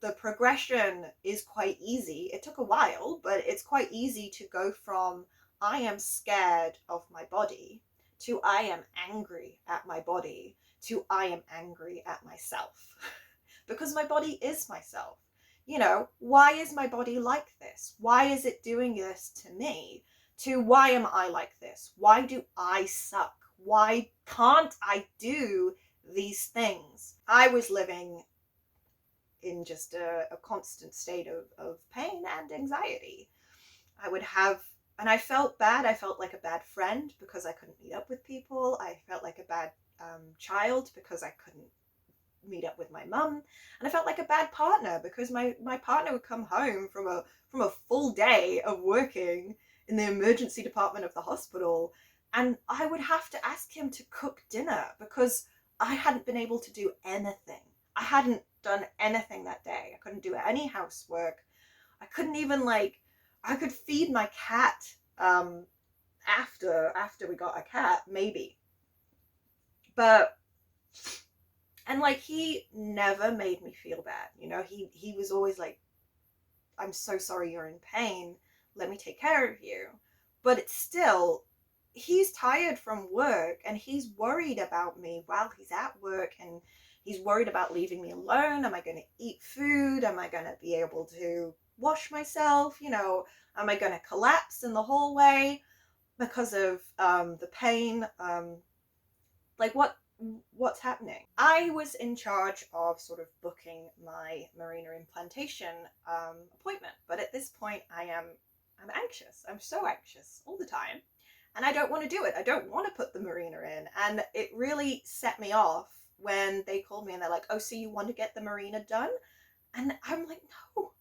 the progression is quite easy. It took a while, but it's quite easy to go from I am scared of my body to I am angry at my body to I am angry at myself. Because my body is myself. You know, why is my body like this? Why is it doing this to me? To why am I like this? Why do I suck? Why can't I do these things? I was living in just a constant state of pain and anxiety. I would have, and I felt bad. I felt like a bad friend because I couldn't meet up with people. I felt like a bad child because I couldn't meet up with my mum. And I felt like a bad partner because my partner would come home from a full day of working in the emergency department of the hospital, and I would have to ask him to cook dinner because I hadn't been able to do anything. I hadn't done anything that day. I couldn't do any housework. I couldn't even I could feed my cat after we got a cat, maybe. But and he never made me feel bad. You know, he was always like, I'm so sorry you're in pain. Let me take care of you. But it's still, he's tired from work and he's worried about me while he's at work, and he's worried about leaving me alone. Am I going to eat food? Am I going to be able to wash myself? You know, am I going to collapse in the hallway because of the pain? What's happening? I was in charge of sort of booking my Mirena implantation appointment, but at this point I'm anxious. I'm so anxious all the time, and I don't want to do it. I don't want to put the Mirena in, and it really set me off when they called me and they're like, oh, so you want to get the Mirena done? And I'm like, no,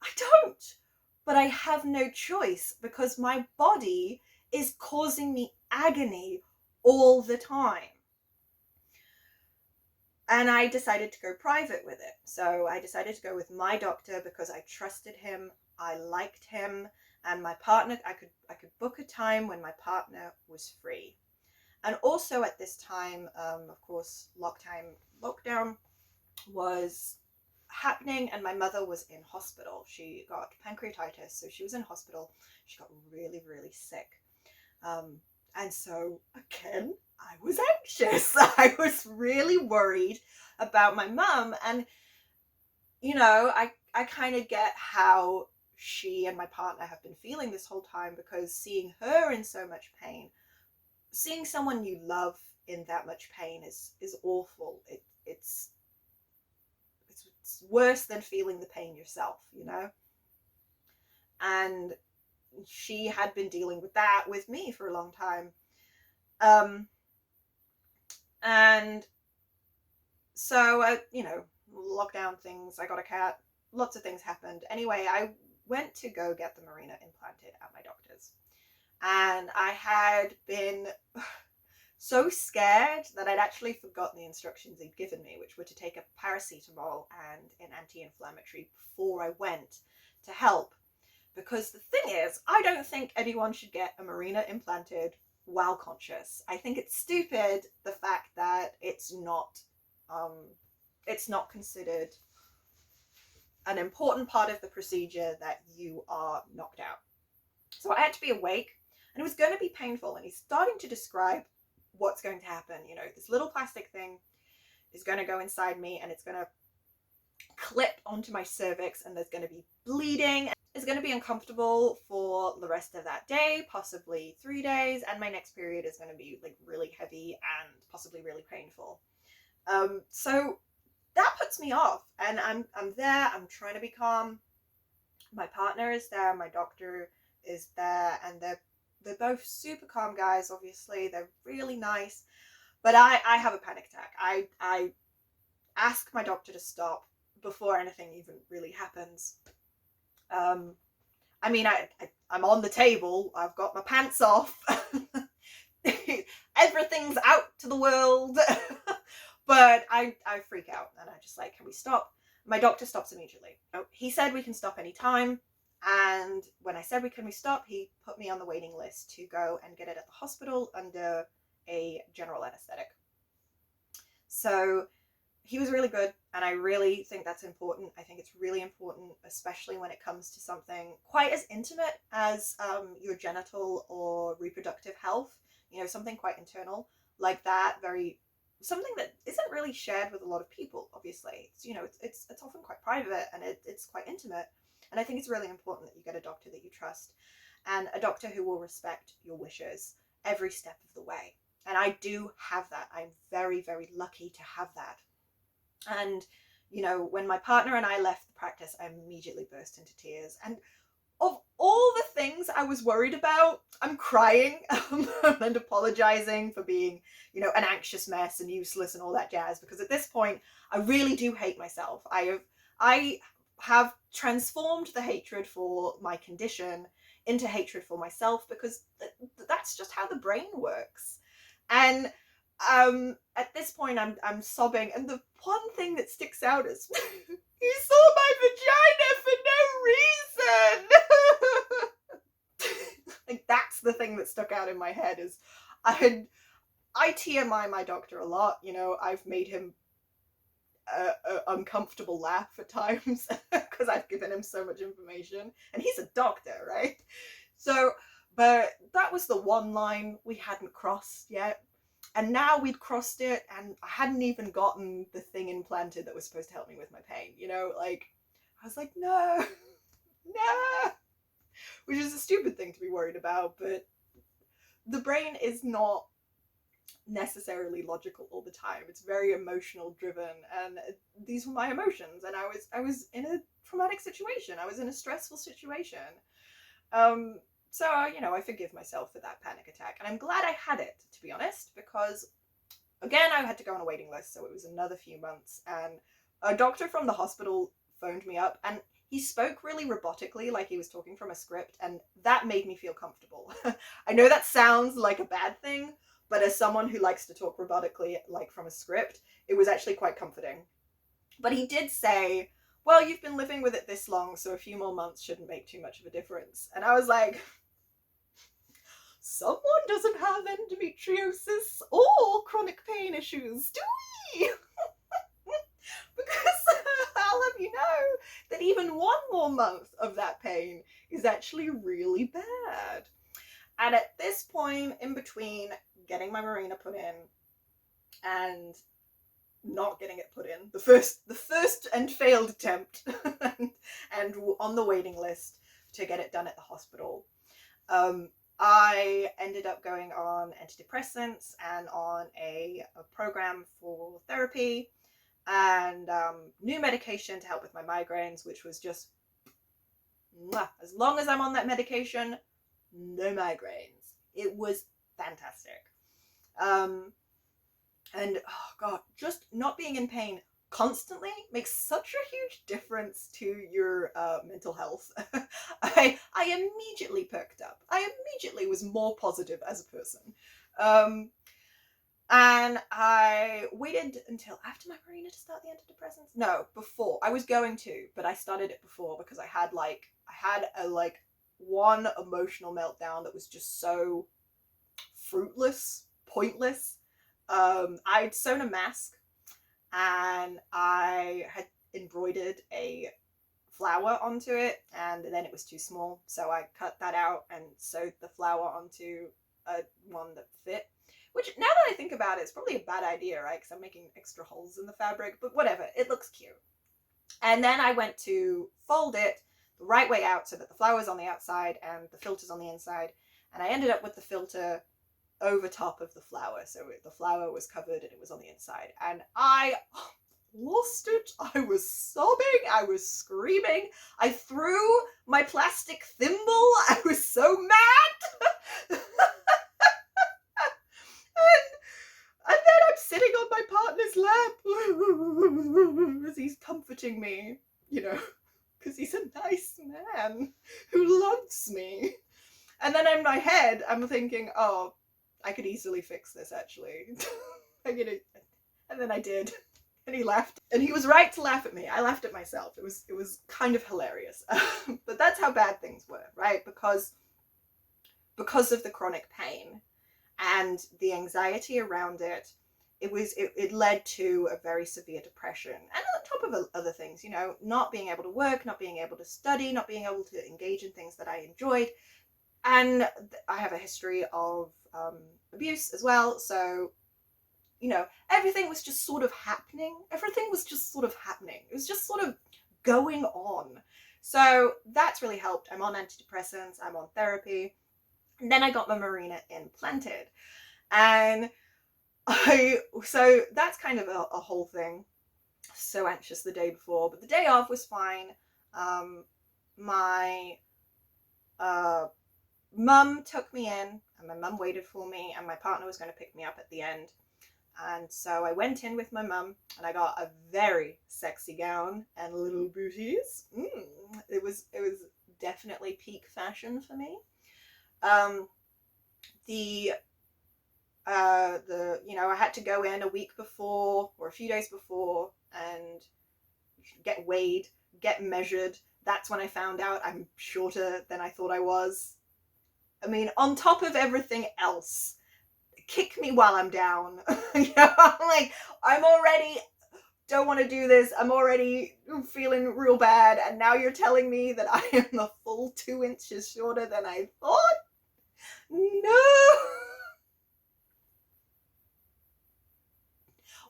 I don't. But I have no choice because my body is causing me agony all the time. And I decided to go private with it. So I decided to go with my doctor because I trusted him, I liked him, and my partner, I could book a time when my partner was free. And also at this time, of course, lockdown was happening, and my mother was in hospital. She got pancreatitis, so she was in hospital. She got really sick. And so again, I was anxious. I was really worried about my mum. And, you know, I kind of get how she and my partner have been feeling this whole time, because seeing her in so much pain, seeing someone you love in that much pain is awful. It's worse than feeling the pain yourself, you know? And she had been dealing with that with me for a long time. And so, you know, lockdown things, I got a cat, lots of things happened. Anyway, I went to go get the Mirena implanted at my doctor's. And I had been so scared that I'd actually forgotten the instructions he'd given me, which were to take a paracetamol and an anti-inflammatory before I went to help. Because the thing is, I don't think anyone should get a Mirena implanted while conscious. I think it's stupid, the fact that it's not considered an important part of the procedure that you are knocked out. So I had to be awake, and it was going to be painful, and he's starting to describe what's going to happen. You know, this little plastic thing is going to go inside me, and it's going to clip onto my cervix, and there's going to be bleeding. It's going to be uncomfortable for the rest of that day, possibly 3 days, and my next period is going to be like really heavy and possibly really painful. So that puts me off, and I'm there, I'm trying to be calm. My partner is there, my doctor is there, and they're both super calm guys. Obviously, they're really nice, but I have a panic attack. I ask my doctor to stop before anything even really happens. I mean, I'm on the table, I've got my pants off, everything's out to the world, but I freak out, and I'm just like, can we stop? My doctor stops immediately. He said we can stop anytime, and when I said can we stop, he put me on the waiting list to go and get it at the hospital under a general anesthetic. So he was really good, and I really think that's important. I think it's really important, especially when it comes to something quite as intimate as your genital or reproductive health, you know, something quite internal like that, something that isn't really shared with a lot of people, obviously. It's, you know, it's often quite private, and it's quite intimate. And I think it's really important that you get a doctor that you trust, and a doctor who will respect your wishes every step of the way. And I do have that. I'm very, very lucky to have that. And, you know, when my partner and I left the practice, I immediately burst into tears. And of all the things I was worried about, I'm crying and apologizing for being, you know, an anxious mess and useless and all that jazz. Because at this point, I really do hate myself. I have transformed the hatred for my condition into hatred for myself, because that's just how the brain works. And at this point, I'm sobbing, and the one thing that sticks out is he saw my vagina for no reason. Like, that's the thing that stuck out in my head. Is I TMI my doctor a lot. You know, I've made him a uncomfortable laugh at times because I've given him so much information, and he's a doctor, right? So, but that was the one line we hadn't crossed yet. And now we'd crossed it, and I hadn't even gotten the thing implanted that was supposed to help me with my pain, you know? Like, I was like, no, no, which is a stupid thing to be worried about, but the brain is not necessarily logical all the time. It's very emotional driven, and these were my emotions, and I was in a traumatic situation. I was in a stressful situation. So, you know, I forgive myself for that panic attack, and I'm glad I had it, to be honest, because again, I had to go on a waiting list, so it was another few months, and a doctor from the hospital phoned me up, and he spoke really robotically, like he was talking from a script, and that made me feel comfortable. I know that sounds like a bad thing, but as someone who likes to talk robotically, like from a script, it was actually quite comforting. But he did say, well, you've been living with it this long, so a few more months shouldn't make too much of a difference. And I was like, someone doesn't have endometriosis or chronic pain issues, do we? Because I'll have you know that even one more month of that pain is actually really bad. And at this point, in between getting my Mirena put in and not getting it put in, the first and failed attempt, and on the waiting list to get it done at the hospital, I ended up going on antidepressants and on a program for therapy and new medication to help with my migraines, which was just, as long as I'm on that medication, no migraines. It was fantastic. And oh god, just not being in pain constantly makes such a huge difference to your mental health. I immediately perked up. I immediately was more positive as a person. And I waited until after my Mirena to start the antidepressants. No, before. I was going to, but I started it before because I had a one emotional meltdown that was just so fruitless, pointless. I'd sewn a mask and I had embroidered a flower onto it, and then it was too small, so I cut that out and sewed the flower onto one that fit. Which, now that I think about it, it's probably a bad idea, right? Because I'm making extra holes in the fabric, but whatever, it looks cute. And then I went to fold it the right way out so that the flower's on the outside and the filter's on the inside, and I ended up with the filter over top of the flower, so the flower was covered and it was on the inside, and I lost it. I was sobbing, I was screaming, I threw my plastic thimble, I was so mad. And then I'm sitting on my partner's lap as he's comforting me, because he's a nice man who loves me. And then in my head, I'm thinking, oh, I could easily fix this, actually. And then I did. And he laughed. And he was right to laugh at me. I laughed at myself. It was kind of hilarious. But that's how bad things were, right? Because of the chronic pain and the anxiety around it, it led to a very severe depression. And on top of other things, not being able to work, not being able to study, not being able to engage in things that I enjoyed. And I have a history of abuse as well, so everything was just sort of happening. Everything was just sort of happening. It was just sort of going on. So that's really helped. I'm on antidepressants, I'm on therapy, and then I got my Mirena implanted. And so that's kind of a whole thing. So anxious the day before, but the day of was fine. My mum took me in, and my mum waited for me, and my partner was going to pick me up at the end. And so I went in with my mum, and I got a very sexy gown and little booties. It was definitely peak fashion for me. I had to go in a week before or a few days before and get weighed, get measured. That's when I found out I'm shorter than I thought I was. I mean, on top of everything else, kick me while I'm down. I'm like, I'm already don't want to do this. I'm already feeling real bad, and now you're telling me that I am a full 2 inches shorter than I thought? No!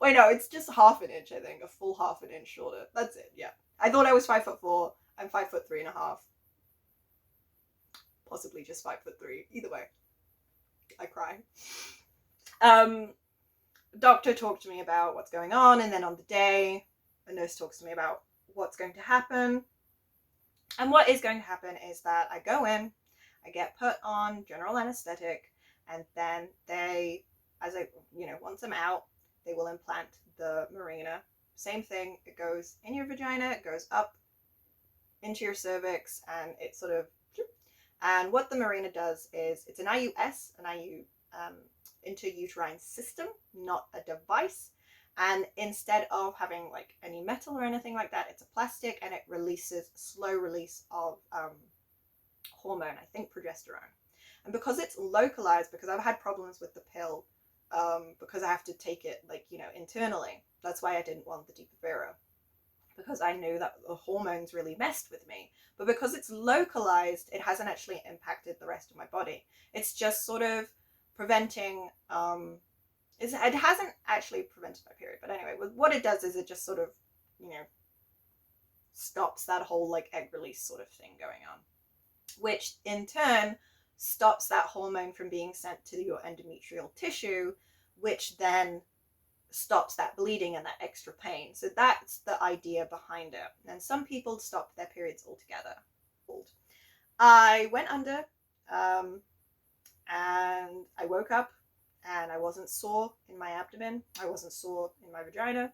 Wait, no, it's just half an inch, I think. A full half an inch shorter. That's it, yeah. I thought I was 5'4". I'm 5'3.5". Possibly just 5'3". Either way, I cry. Doctor talked to me about what's going on, and then on the day, a nurse talks to me about what's going to happen. And what is going to happen is that I go in, I get put on general anesthetic, and then once I'm out, they will implant the Mirena. Same thing, it goes in your vagina, it goes up into your cervix, and it sort of, and what the Mirena does is, it's an IUS, intrauterine system, not a device. And instead of having like any metal or anything like that, it's a plastic, and it releases slow release of hormone, I think progesterone. And because it's localized, because I've had problems with the pill, because I have to take it internally. That's why I didn't want the Depo-Provera. because I knew that the hormones really messed with me. But because it's localized, it hasn't actually impacted the rest of my body. It's just sort of preventing, it hasn't actually prevented my period. But anyway, what it does is it just sort of, stops that whole like egg release sort of thing going on, which in turn stops that hormone from being sent to your endometrial tissue, which then stops that bleeding and that extra pain. So that's the idea behind it. And some people stop their periods altogether. I went under, and I woke up and I wasn't sore in my abdomen. I wasn't sore in my vagina.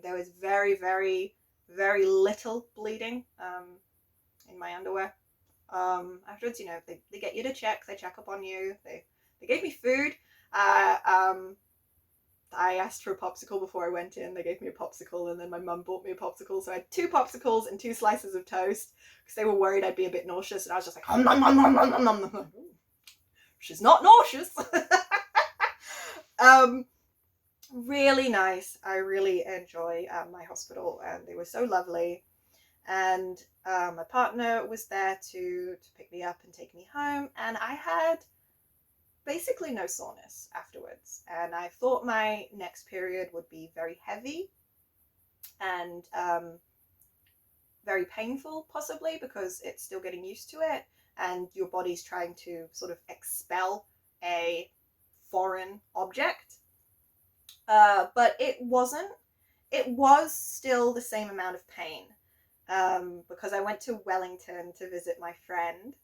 There was very, very, very little bleeding in my underwear. Afterwards, they get you to check. They check up on you. They gave me food. I asked for a popsicle before I went in. They gave me a popsicle, and then my mum bought me a popsicle. So I had 2 popsicles and 2 slices of toast because they were worried I'd be a bit nauseous. And I was just like, nom, nom, nom, nom, nom, nom, nom. She's not nauseous. Really nice. I really enjoy my hospital, and they were so lovely. And my partner was there to pick me up and take me home, and I had basically no soreness afterwards. And I thought my next period would be very heavy and very painful, possibly, because it's still getting used to it, and your body's trying to sort of expel a foreign object. But it wasn't. It was still the same amount of pain, because I went to Wellington to visit my friend,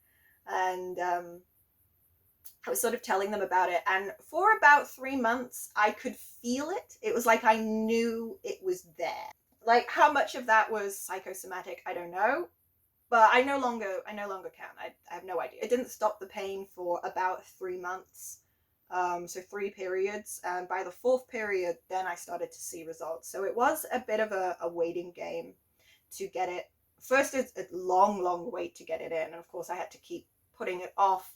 and I was sort of telling them about it, and for about 3 months I could feel it. It was like I knew it was there. Like, how much of that was psychosomatic, I don't know, but I no longer can. I have no idea. It didn't stop the pain for about 3 months. So 3 periods, and by the 4th period, then I started to see results. So it was a bit of a waiting game to get it. First, it's a long wait to get it in, and of course I had to keep putting it off,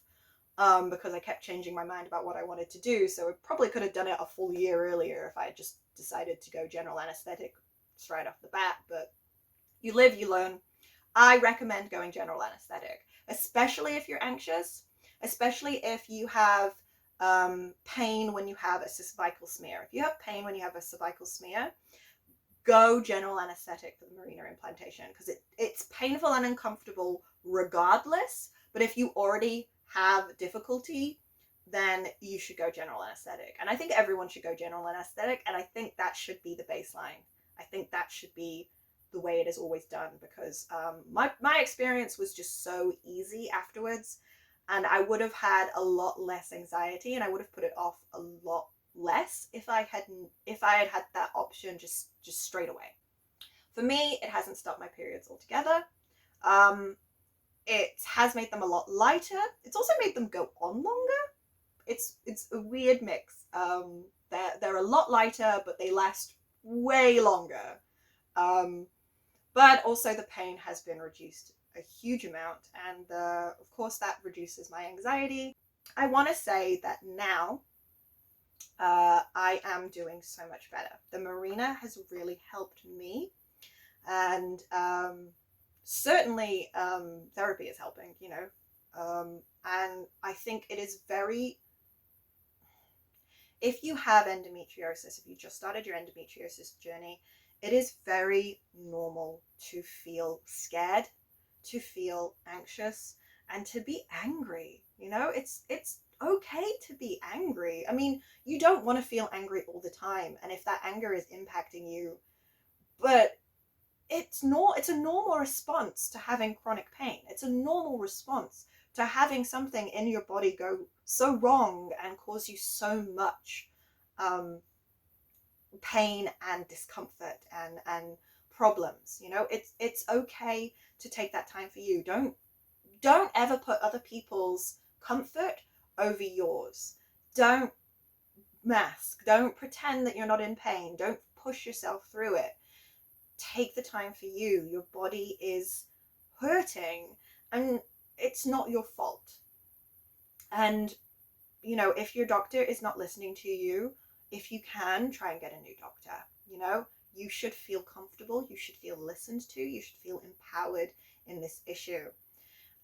because I kept changing my mind about what I wanted to do. So I probably could have done it a full year earlier if I had just decided to go general anesthetic straight off the bat. But you live, you learn. I recommend going general anesthetic, especially if you're anxious, especially if you have pain when you have a cervical smear. If you have pain when you have a cervical smear, go general anesthetic for the Mirena implantation, because it's painful and uncomfortable regardless. But if you already have difficulty, then you should go general anesthetic. And I think everyone should go general anesthetic, and I think that should be the baseline. I think that should be the way it is always done, because my experience was just so easy afterwards, and I would have had a lot less anxiety, and I would have put it off a lot less if I had had that option just straight away. For me, it hasn't stopped my periods altogether. It has made them a lot lighter. It's also made them go on longer. It's a weird mix. They're a lot lighter, but they last way longer. But also the pain has been reduced a huge amount, and of course that reduces my anxiety. I want to say that now I am doing so much better. The Mirena has really helped me, and certainly therapy is helping, and I think it is very, if you have endometriosis, if you just started your endometriosis journey, it is very normal to feel scared, to feel anxious, and to be angry. It's okay to be angry. I mean, you don't want to feel angry all the time, and if that anger is impacting you, but it's a normal response to having chronic pain. It's a normal response to having something in your body go so wrong and cause you so much pain and discomfort and problems. It's okay to take that time for you. Don't ever put other people's comfort over yours. Don't mask. Don't pretend that you're not in pain. Don't push yourself through it. Take the time for you. Your body is hurting, and it's not your fault. And if your doctor is not listening to you, if you can, try and get a new doctor. You should feel comfortable, you should feel listened to, you should feel empowered in this issue.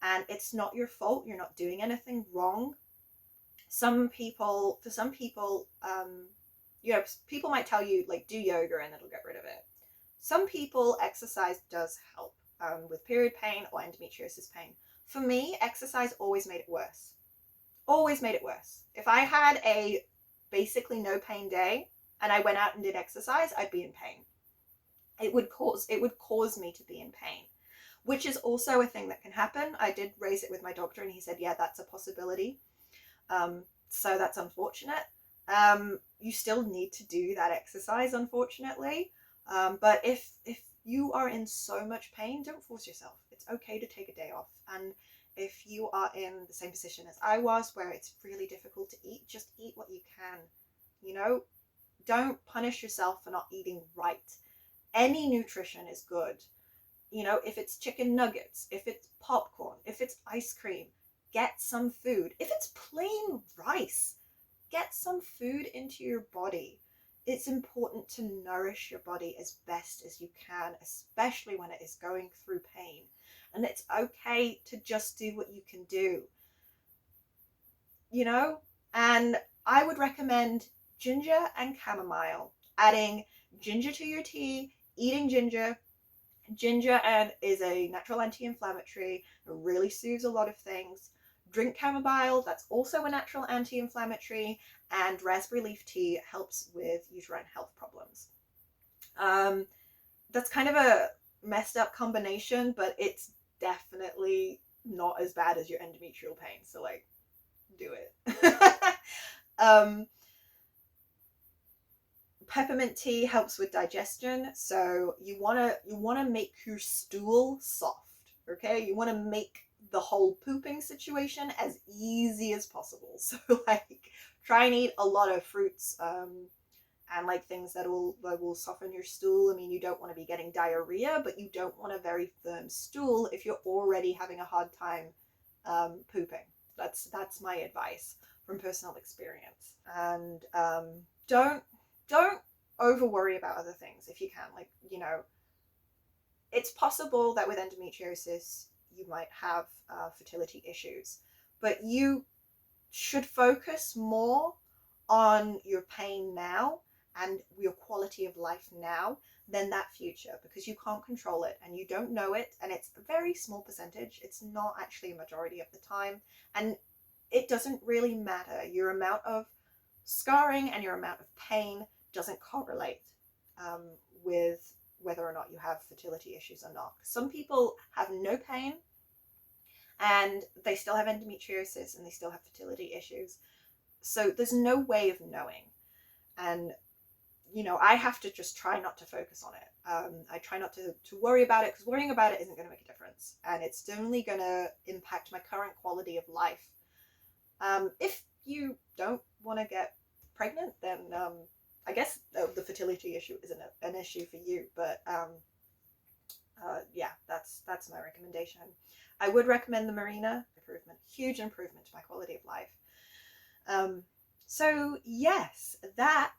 And it's not your fault, you're not doing anything wrong. For some people, people might tell you, like, do yoga and it'll get rid of it. Some people, exercise does help with period pain or endometriosis pain. For me, exercise always made it worse. Always made it worse. If I had a basically no pain day and I went out and did exercise, I'd be in pain. It would cause me to be in pain, which is also a thing that can happen. I did raise it with my doctor and he said, yeah, that's a possibility. So that's unfortunate. You still need to do that exercise, unfortunately. But if you are in so much pain, don't force yourself. It's okay to take a day off. And if you are in the same position as I was, where it's really difficult to eat, just eat what you can. You know, don't punish yourself for not eating right. Any nutrition is good. You know, if it's chicken nuggets, if it's popcorn, if it's ice cream, get some food. If it's plain rice, get some food into your body. It's important to nourish your body as best as you can, especially when it is going through pain. And it's okay to just do what you can do, you know? And I would recommend ginger and chamomile. Adding ginger to your tea, eating ginger. Ginger is a natural anti-inflammatory. It really soothes a lot of things. Drink chamomile, that's also a natural anti-inflammatory, and raspberry leaf tea helps with uterine health problems. That's kind of a messed up combination, but it's definitely not as bad as your endometrial pain, so like, do it. Peppermint tea helps with digestion, so you want to make your stool soft, okay? You want to make the whole pooping situation as easy as possible. So like, try and eat a lot of fruits and like things that will soften your stool. I mean, you don't want to be getting diarrhea, but you don't want a very firm stool if you're already having a hard time pooping. That's my advice from personal experience. And don't over worry about other things if you can. Like, you know, it's possible that with endometriosis you might have fertility issues, but you should focus more on your pain now and your quality of life now than that future, because you can't control it and you don't know it, and it's a very small percentage. It's not actually a majority of the time, and it doesn't really matter. Your amount of scarring and your amount of pain doesn't correlate with whether or not you have fertility issues or not. Some people have no pain and they still have endometriosis and they still have fertility issues. So there's no way of knowing. And, you know, I have to just try not to focus on it. I try not to worry about it, because worrying about it isn't going to make a difference. And it's only going to impact my current quality of life. If you don't want to get pregnant, then I guess the fertility issue isn't an issue for you. But yeah, that's my recommendation. I would recommend the Mirena. Huge improvement to my quality of life. So yes, that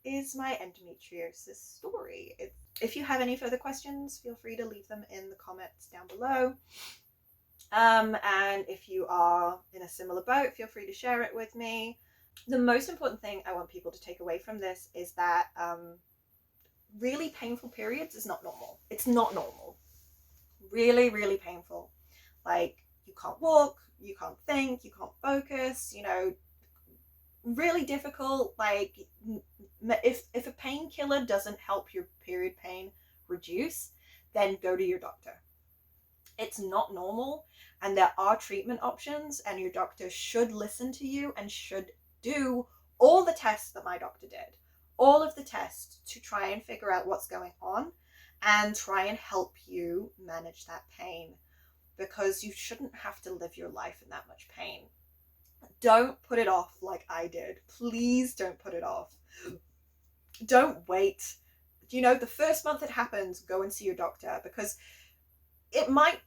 is my endometriosis story. If you have any further questions, feel free to leave them in the comments down below. And if you are in a similar boat, feel free to share it with me. The most important thing I want people to take away from this is that really painful periods is not normal. It's not normal. Really, really painful. Like, you can't walk, you can't think, you can't focus, you know, really difficult. Like, if a painkiller doesn't help your period pain reduce, then go to your doctor. It's not normal, and there are treatment options, and your doctor should listen to you and should do all the tests that my doctor did, all of the tests to try and figure out what's going on and try and help you manage that pain, because you shouldn't have to live your life in that much pain. Don't put it off like I did. Please don't put it off. Don't wait. You know, the first month it happens, go and see your doctor, because it might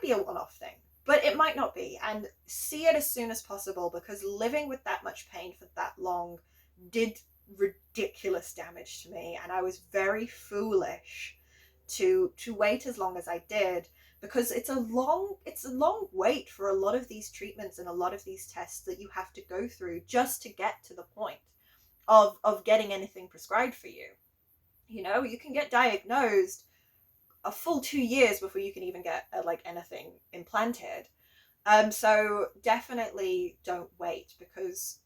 be a one-off thing, but it might not be. And see it as soon as possible, because living with that much pain for that long did ridiculous damage to me, and I was very foolish to wait as long as I did, because it's a long wait for a lot of these treatments and a lot of these tests that you have to go through just to get to the point of getting anything prescribed for you. You know, you can get diagnosed a full 2 years before you can even get like anything implanted. So definitely don't wait, because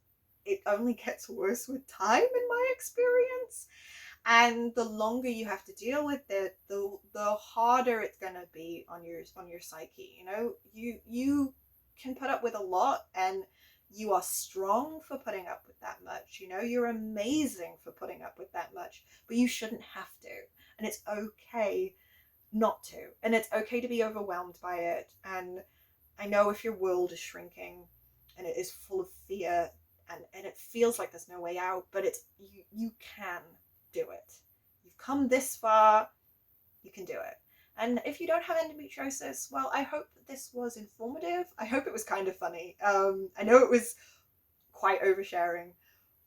it only gets worse with time, in my experience. And the longer you have to deal with it, the harder it's gonna be on your psyche. You know, you can put up with a lot, and you are strong for putting up with that much. You know, you're amazing for putting up with that much, but you shouldn't have to. And it's okay not to. And it's okay to be overwhelmed by it. And I know if your world is shrinking and it is full of fear, and it feels like there's no way out, but it's you can do it. You've come this far, you can do it. And if you don't have endometriosis, well, I hope that this was informative. I hope it was kind of funny. I know it was quite oversharing,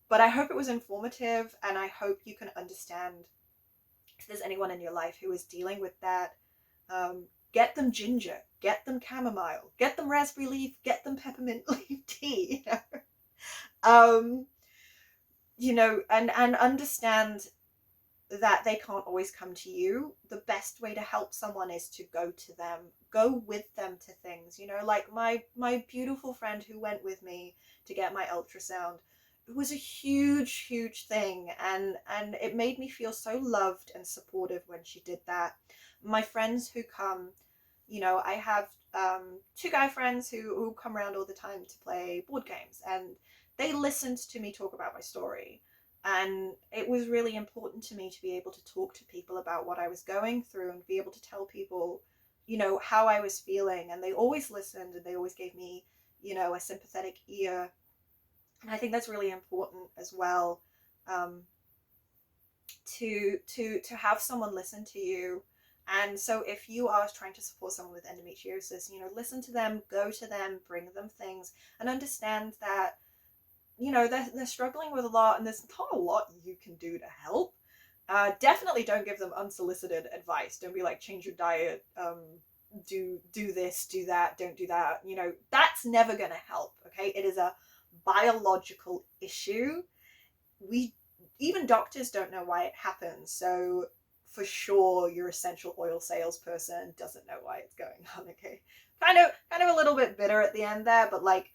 but I hope it was informative, and I hope you can understand if there's anyone in your life who is dealing with that. Get them ginger, get them chamomile, get them raspberry leaf, get them peppermint leaf tea. You know, and understand that they can't always come to you. The best way to help someone is to go to them, go with them to things. You know, like my beautiful friend who went with me to get my ultrasound. It was a huge thing, and it made me feel so loved and supportive when she did that. My friends who come, you know, I have 2 guy friends who come around all the time to play board games, and they listened to me talk about my story. And it was really important to me to be able to talk to people about what I was going through and be able to tell people, you know, how I was feeling. And they always listened, and they always gave me, you know, a sympathetic ear. And I think that's really important as well, to have someone listen to you. And so if you are trying to support someone with endometriosis, you know, listen to them, go to them, bring them things, and understand that, you know, they're struggling with a lot, and there's not a lot you can do to help. Definitely don't give them unsolicited advice. Don't be like, change your diet, do this, do that, don't do that. You know, that's never going to help. Okay, it is a biological issue. Even doctors don't know why it happens. So for sure, your essential oil salesperson doesn't know why it's going on. Okay, kind of a little bit bitter at the end there, but like,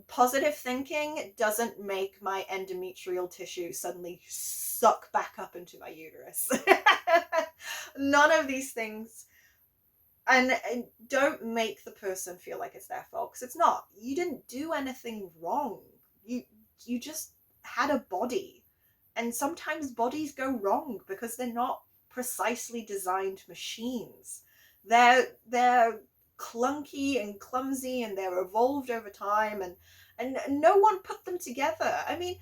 positive thinking doesn't make my endometrial tissue suddenly suck back up into my uterus. None of these things. And don't make the person feel like it's their fault, because it's not. You didn't do anything wrong. You just had a body. And sometimes bodies go wrong because they're not precisely designed machines. They're clunky and clumsy, and they're evolved over time, and no one put them together. I mean,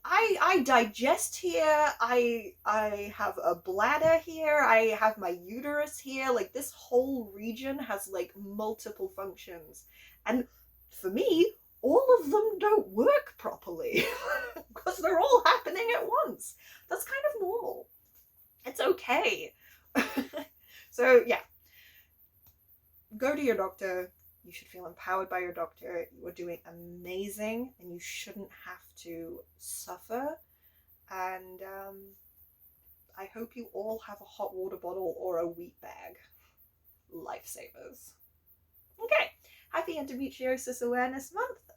I digest here, I have a bladder here, I have my uterus here. Like, this whole region has like multiple functions, and for me, all of them don't work properly because they're all happening at once. That's kind of normal. It's okay. So yeah, go to your doctor. You should feel empowered by your doctor. You are doing amazing, and you shouldn't have to suffer. And I hope you all have a hot water bottle or a wheat bag. Lifesavers. Okay, happy Endometriosis Awareness Month.